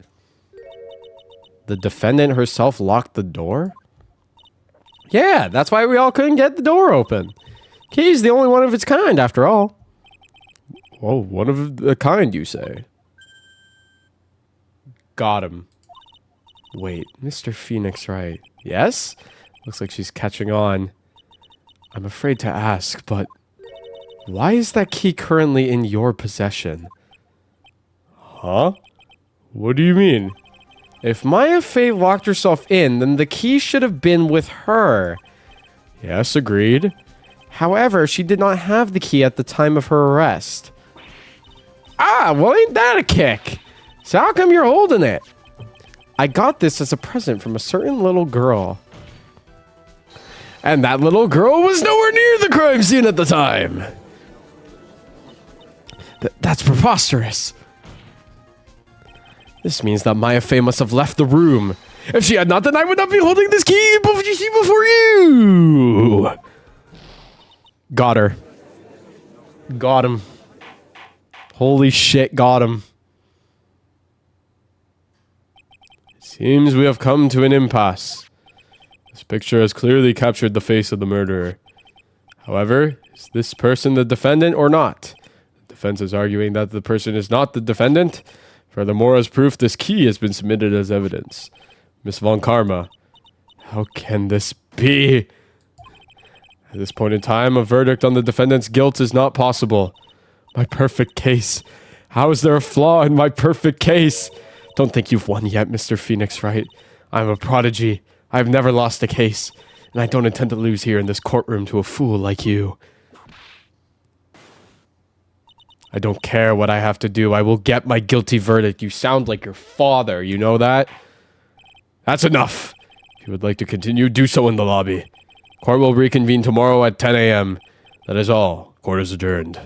The defendant herself locked the door? Yeah, that's why we all couldn't get the door open. Key's the only one of its kind, after all. Whoa, one of a kind, you say? Got him. Wait, Mr. Phoenix, right? Yes? Looks like she's catching on. I'm afraid to ask, but Why is that key currently in your possession? Huh? What do you mean? If Maya Fey locked herself in, then the key should have been with her. Yes, agreed. However, she did not have the key at the time of her arrest. Ah, well ain't that a kick? So how come you're holding it? I got this as a present from a certain little girl. And that little girl was nowhere near the crime scene at the time. That's preposterous. This means that Maya Fey must have left the room. If she had not, then I would not be holding this key before you. Got her. Got him. Holy shit, got him. Seems we have come to an impasse. This picture has clearly captured the face of the murderer. However, is this person the defendant or not? The defense is arguing that the person is not the defendant. Furthermore, as proof, this key has been submitted as evidence. Miss Von Karma, how can this be? At this point in time, a verdict on the defendant's guilt is not possible. My perfect case. How is there a flaw in my perfect case? Don't think you've won yet, Mr. Phoenix Wright. I'm a prodigy. I've never lost a case, and I don't intend to lose here in this courtroom to a fool like you. I don't care what I have to do. I will get my guilty verdict. You sound like your father, you know that? That's enough. If you would like to continue, do so in the lobby. Court will reconvene tomorrow at 10 a.m. That is all. Court is adjourned.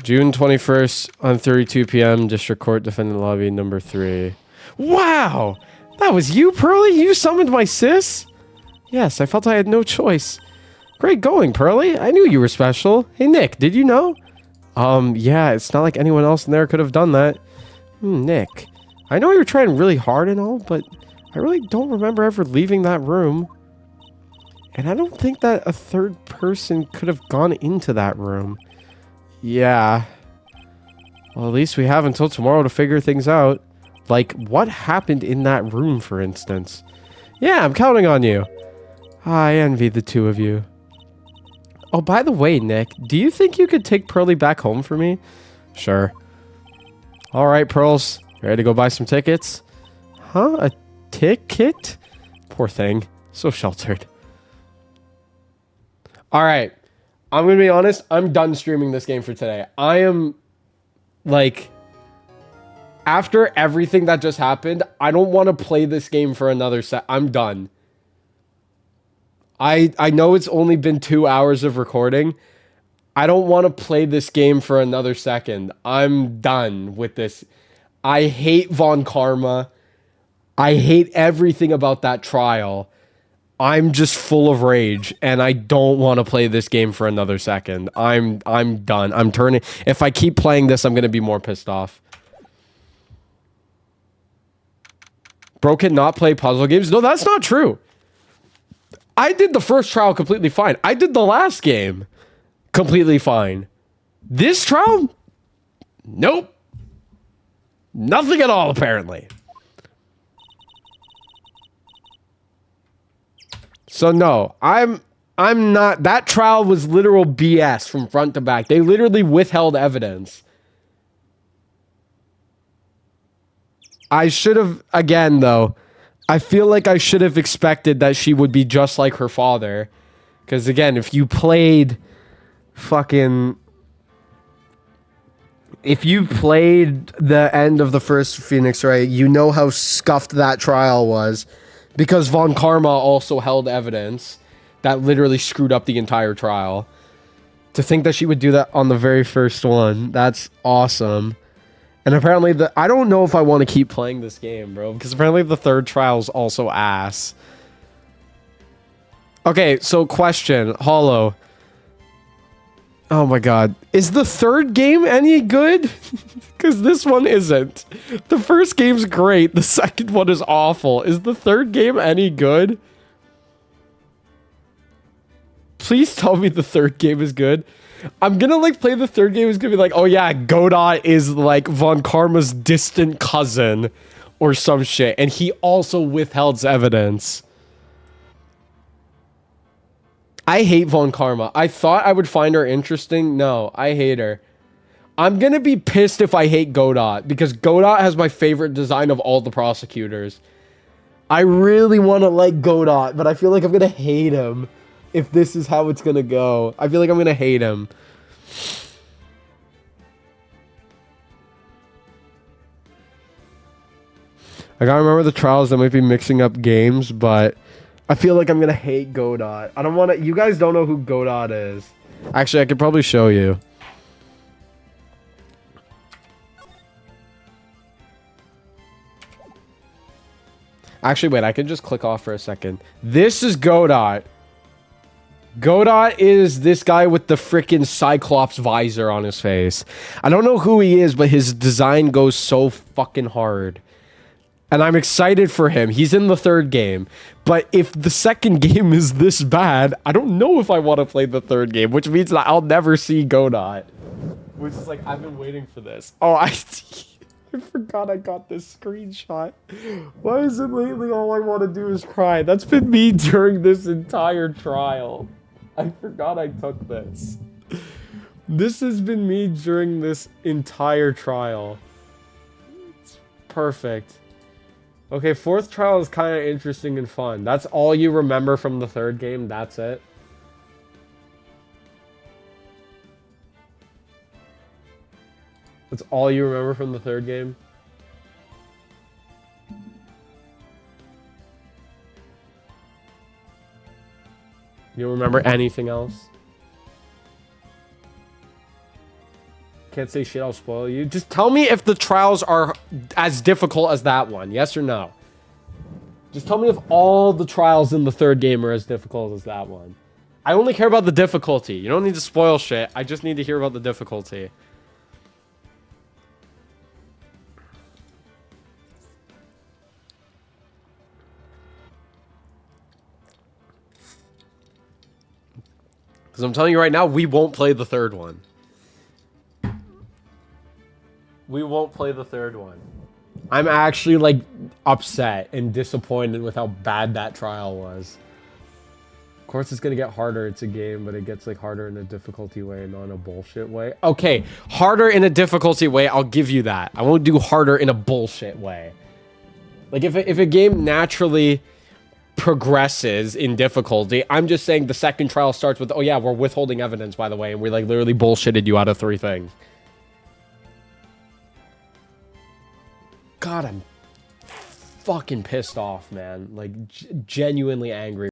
June 21st, on 32 p.m., District Court, Defendant Lobby, number 3. Wow! That was you, Pearly? You summoned my sis? Yes, I felt I had no choice. Great going, Pearly. I knew you were special. Hey, Nick, did you know? Yeah, it's not like anyone else in there could have done that. Nick, I know you were trying really hard and all, but I really don't remember ever leaving that room. And I don't think that a third person could have gone into that room. Yeah. Well, at least we have until tomorrow to figure things out. Like, what happened in that room, for instance? Yeah, I'm counting on you. I envy the two of you. Oh, by the way, Nick, do you think you could take Pearly back home for me? Sure. All right, Pearls. Ready to go buy some tickets? Huh? A ticket? Poor thing. So sheltered. All right. I'm going to be honest. I'm done streaming this game for today. I am, like, after everything that just happened, I don't want to play this game for another set. I'm done. I know it's only been 2 hours of recording. I don't want to play this game for another second. I'm done with this. I hate Von Karma. I hate everything about that trial. I'm just full of rage, and I don't want to play this game for another second. I'm done. I'm turning. If I keep playing this, I'm going to be more pissed off. Bro can not play puzzle games? No, that's not true. I did the first trial completely fine. I did the last game completely fine. This trial? Nope. Nothing at all, apparently. So no, I'm not. That trial was literal BS from front to back. They literally withheld evidence. I should have, again though, I feel like I should have expected that she would be just like her father. Because again, if you played the end of the first Phoenix Wright, you know how scuffed that trial was. Because Von Karma also held evidence that literally screwed up the entire trial. To think that she would do that on the very first one, that's awesome. And apparently, I don't know if I want to keep playing this game, bro. Because apparently the third trial's also ass. Okay, so question. Hollow. Oh my god. Is the third game any good? Because this one isn't. The first game's great. The second one is awful. Is the third game any good? Please tell me the third game is good. I'm gonna like play the third game. It's gonna be like, oh yeah, Godot is like Von Karma's distant cousin or some shit. And he also withheld evidence. I hate Von Karma. I thought I would find her interesting. No, I hate her. I'm gonna be pissed if I hate Godot, because Godot has my favorite design of all the prosecutors. I really want to like Godot, but I feel like I'm gonna hate him if this is how it's gonna go. I feel like I'm gonna hate him. I gotta remember the trials that might be mixing up games, but I feel like I'm gonna hate Godot. I don't want to. You guys don't know who Godot is. Actually, I could probably show you. Actually, wait, I can just click off for a second. This is Godot. Godot is this guy with the freaking Cyclops visor on his face. I don't know who he is, but his design goes so fucking hard. And I'm excited for him. He's in the third game. But if the second game is this bad, I don't know if I want to play the third game, which means that I'll never see Godot. Which is like, I've been waiting for this. Oh, I forgot I got this screenshot. Why is it lately all I want to do is cry? That's been me during this entire trial. I forgot I took this. This has been me during this entire trial. It's perfect. Okay, fourth trial is kind of interesting and fun. That's all you remember from the third game? That's it? That's all you remember from the third game? You don't remember anything else? Can't say shit, I'll spoil you. Just tell me if the trials are as difficult as that one. Yes or no? Just tell me if all the trials in the third game are as difficult as that one. I only care about the difficulty. You don't need to spoil shit. I just need to hear about the difficulty. Because I'm telling you right now, we won't play the third one. We won't play the third one. I'm actually, like, upset and disappointed with how bad that trial was. Of course, it's gonna get harder. It's a game, but it gets, like, harder in a difficulty way, not in a bullshit way. Okay, harder in a difficulty way, I'll give you that. I won't do harder in a bullshit way. Like, if a game naturally progresses in difficulty, I'm just saying the second trial starts with, oh yeah, we're withholding evidence, by the way, and we, like, literally bullshitted you out of 3 things. God, I'm fucking pissed off, man. Like, genuinely angry.